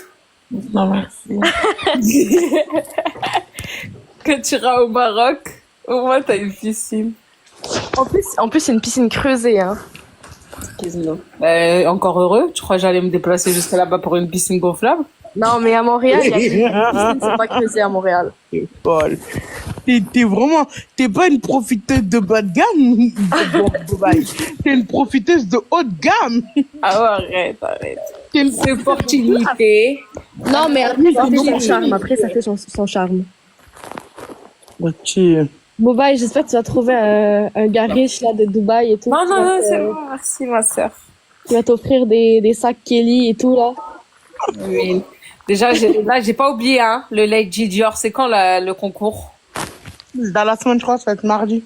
Non, merci. Que tu iras au Maroc, au moins t'as une piscine. En plus, c'est une piscine creusée, hein. Excuse-nous. Encore heureux. Tu crois que j'allais me déplacer jusqu'à là-bas pour une piscine gonflable? Non, mais à Montréal, il y a une piscine, c'est pas creusé à Montréal. T'es folle. T'es vraiment, t'es pas une profiteuse de bas de gamme. T'es une profiteuse de haut de gamme. Ah ouais, arrête. T'es une C'est opportunité. Non, mais après, ça fait son charme. Après, ça fait son charme. Ok. Bobaï, j'espère que tu vas trouver un gars riche là de Dubaï et tout. Non, qui non, va non, te- c'est bon. Merci, ma sœur. Qui va t'offrir des sacs Kelly et tout là. Oui. Déjà, j'ai pas oublié, hein, le Lady Dior. C'est quand le concours? Dans la semaine, je crois, ça va être mardi.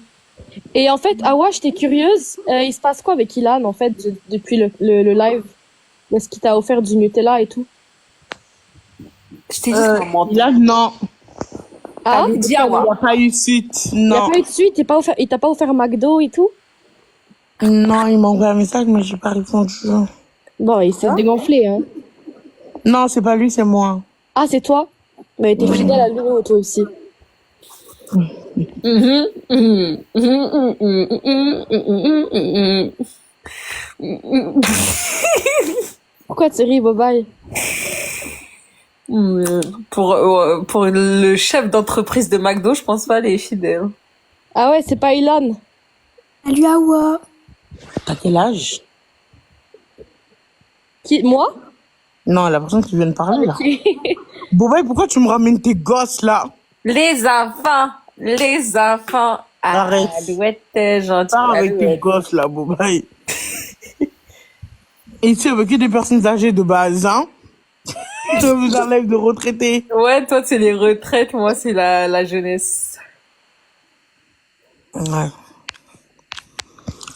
Et en fait, Awa, j'étais curieuse. Il se passe quoi avec Ilan en fait depuis le live? Est-ce qu'il t'a offert du Nutella et tout? Je t'ai dit que c'est un menteur. Là, non. Ah, Dit Il Awa. n'y a pas eu suite. il n'y a Non. pas eu de suite. Il t'a pas offert McDo et tout? Non, il m'a envoyé un message, mais j'ai pas répondu. Bon, il s'est dégonflé, hein. Non, c'est pas lui, c'est moi. Ah, c'est toi? Mais t'es fidèle à lui, toi aussi. Pourquoi tu ris, Bobaï? Pour le chef d'entreprise de McDo, je pense pas elle est fidèle. Ah ouais, c'est pas Ilan. Salut Awa. T'as quel âge? Qui, moi? Non, la personne qui vient de parler, là. Bobaï, pourquoi tu me ramènes tes gosses, là? Les enfants. Arrête. Alouette, gentil. Pas avec tes Alouette. gosses, là, Bobaï. Ici, avec des personnes âgées de base, hein? Je vous enlève de retraités. Ouais, toi, c'est les retraites, moi, c'est la jeunesse. Ouais.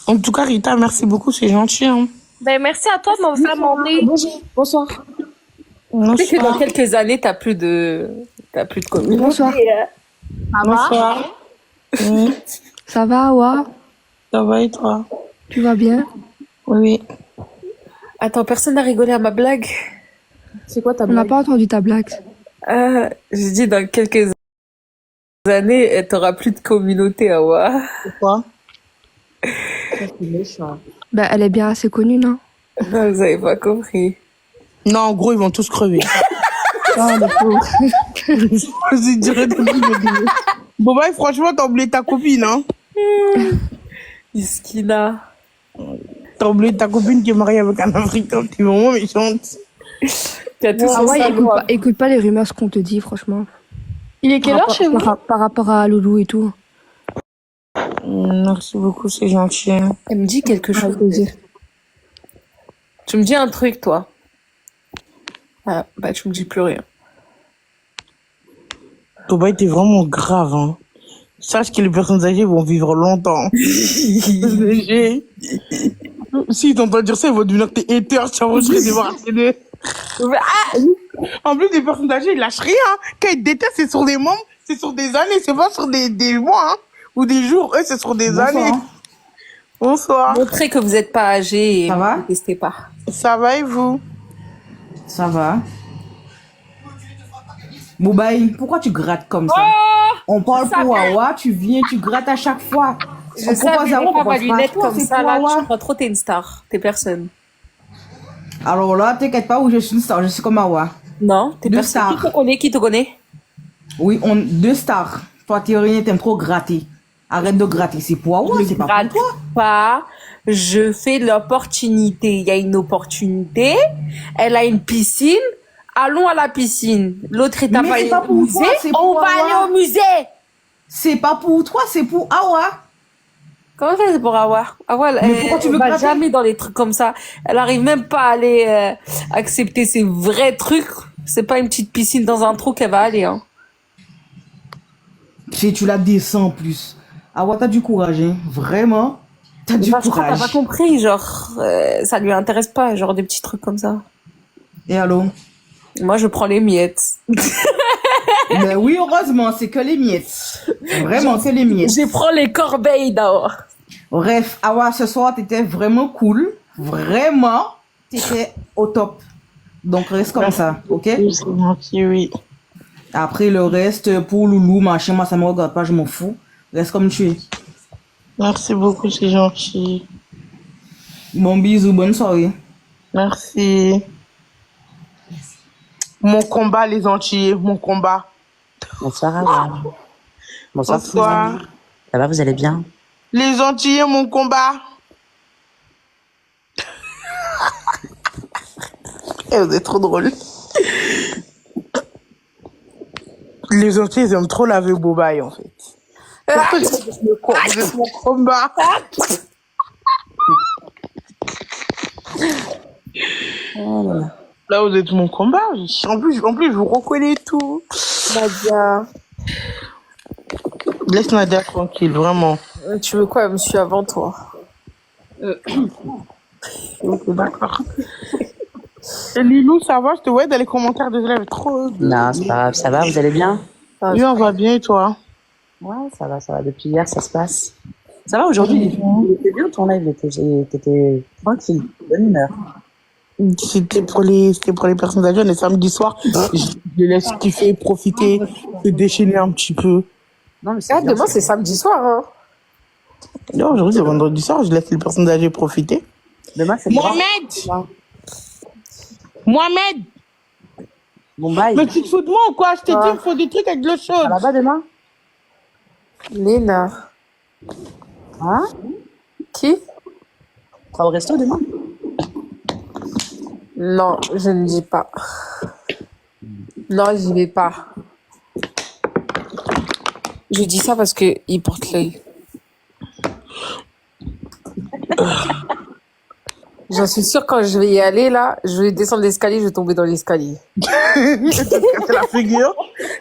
En tout cas, Rita, merci beaucoup, c'est gentil, hein. Ben, merci à toi de m'avoir fait mon thé. Bonsoir. Tu sais que dans quelques années, t'as plus de communauté. Bonsoir. Bonsoir. Oui, Ça va, Awa? ça va et toi? Tu vas bien? Oui. Attends, personne n'a rigolé à ma blague. C'est quoi ta On n'a blague? pas entendu ta blague. J'ai dit dans quelques années, t'auras plus de communauté, Awa. Pourquoi? C'est méchant. Ben, elle est bien assez connue, non? Non, vous avez pas compris. Non, en gros, ils vont tous crever. Ah, le pauvre. Je dirais bon, bah, franchement, t'as oublié ta copine, hein? Iskina. T'as oublié ta copine qui est mariée avec un Africain, t'es vraiment méchante. T'as tout Ah son ouais, savoir. écoute pas les rumeurs, ce qu'on te dit, franchement. Il est quelle heure chez vous? Par rapport à Loulou et tout. Merci beaucoup, c'est gentil. Elle me dit quelque chose. Avec plaisir. Tu me dis un truc, toi. Ah, bah, tu me dis plus rien. Toba était vraiment grave, hein. Sache que les personnes âgées vont vivre longtemps. Si t'entends dire ça, ils vont devenir tes haters, tu vas se débarrasser d'eux. En plus, les personnes âgées, ils lâchent rien. Quand ils détestent, c'est sur des membres, c'est sur des années, c'est pas sur des mois, hein, ou des jours. Eux, c'est sur des années. Bonsoir. Montrez que vous n'êtes pas âgé et Ça va? ne testez pas. Ça va et vous? Ça va. Boubaï, pourquoi tu grattes comme ça? On parle savais. pour Awa, tu viens, tu grattes à chaque fois. Je On savais, propose à mets Awa, pas on ma propose pas à lunette toi, comme c'est ça, pour là. Awa. Tu crois trop t'es une star. T'es personne. Alors là, t'inquiète pas, où je suis une star, je suis comme Awa. Non, t'es Deux personne. stars. Qui te connaît? Qui te connaît? Oui, deux stars. Toi, t'es rien, t'aimes trop gratter. Arrête de gratter, c'est pour Awa, c'est pas Gratte pour toi. pas. Je fais l'opportunité. Il y a une opportunité. Elle a une piscine. Allons à la piscine. L'autre est à Mais pas c'est aller pas au pour musée. toi, c'est On pour va Awa. aller au musée. C'est pas pour toi, c'est pour Awa. Comment ça, c'est pour Awa? Awa, Mais pourquoi tu veux va gratter? jamais dans les trucs comme ça. Elle arrive même pas à aller accepter ses vrais trucs. C'est pas une petite piscine dans un trou qu'elle va aller. Hein. Tu la descends en plus. Awa, t'as du courage, hein. Vraiment. T'as du Enfin, je crois que courage. t'as pas compris. Genre, ça lui intéresse pas. Genre des petits trucs comme ça. Et allô? Moi, je prends les miettes. Mais oui, heureusement, c'est que les miettes. Vraiment, que les miettes. Je prends les corbeilles d'or. Bref, Awa, ce soir, t'étais vraiment cool. Vraiment, t'étais au top. Donc, reste comme ça, ok? Oui, c'est gentil, oui. Après, le reste, pour Loulou, machin, moi, ça me regarde pas, je m'en fous. Reste comme tu es. Merci beaucoup, c'est gentil. Bon bisous, bonne soirée. Merci. Mon combat, les Antillais, mon combat. Bonsoir, Awa. Bonsoir. Bonsoir. Ça va, vous allez bien? Les Antillais, mon combat. Eh, vous êtes trop drôle. Les Antillais, ils aiment trop laver Bobaï, en fait. Pourquoi vous êtes mon combat. Oh là là. Là, vous êtes mon combat. En plus, je vous reconnais tout. Nadia. Laisse Nadia tranquille, vraiment. Tu veux quoi? Elle me suit avant toi. Ok, d'accord. Et Lilou, ça va? Je te vois dans les commentaires de live trop. Non, c'est pas grave. Ça va, vous allez bien? Oui, on va bien, et toi? Ouais, ça va, ça va. Depuis hier, ça se passe. Ça va, aujourd'hui, il était bien ton live, t'étais tranquille, bonne humeur. C'était pour les personnes âgées, les samedis soirs. Je les laisse kiffer, profiter, se déchaîner un petit peu. Non, mais Ah, demain, c'est samedi soir. Hein. Non, aujourd'hui, c'est vendredi soir, je laisse les personnes âgées profiter. Demain, c'est Mohamed! Mohamed! Bon, bye. Mais tu te fous de moi ou quoi? Je t'ai dit, il faut des trucs avec de l'eau chaude. Là-bas demain? Léna. Hein? Qui? Tu vas au resto demain? Non, je ne dis pas. Non, j'y vais pas. Je dis ça parce que il porte l'œil. J'en suis sûre, quand je vais y aller, là, je vais descendre l'escalier, je vais tomber dans l'escalier. C'est la figure.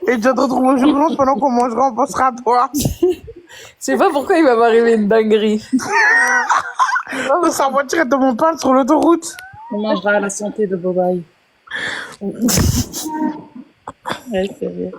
Et tu te retrouves au jour blanche pendant qu'on mangera, on pensera à toi. Je sais pas pourquoi il va m'arriver une dinguerie. Sa voiture est dans mon pain sur l'autoroute. On mangera à la santé de Bobaï. Ouais, c'est vrai.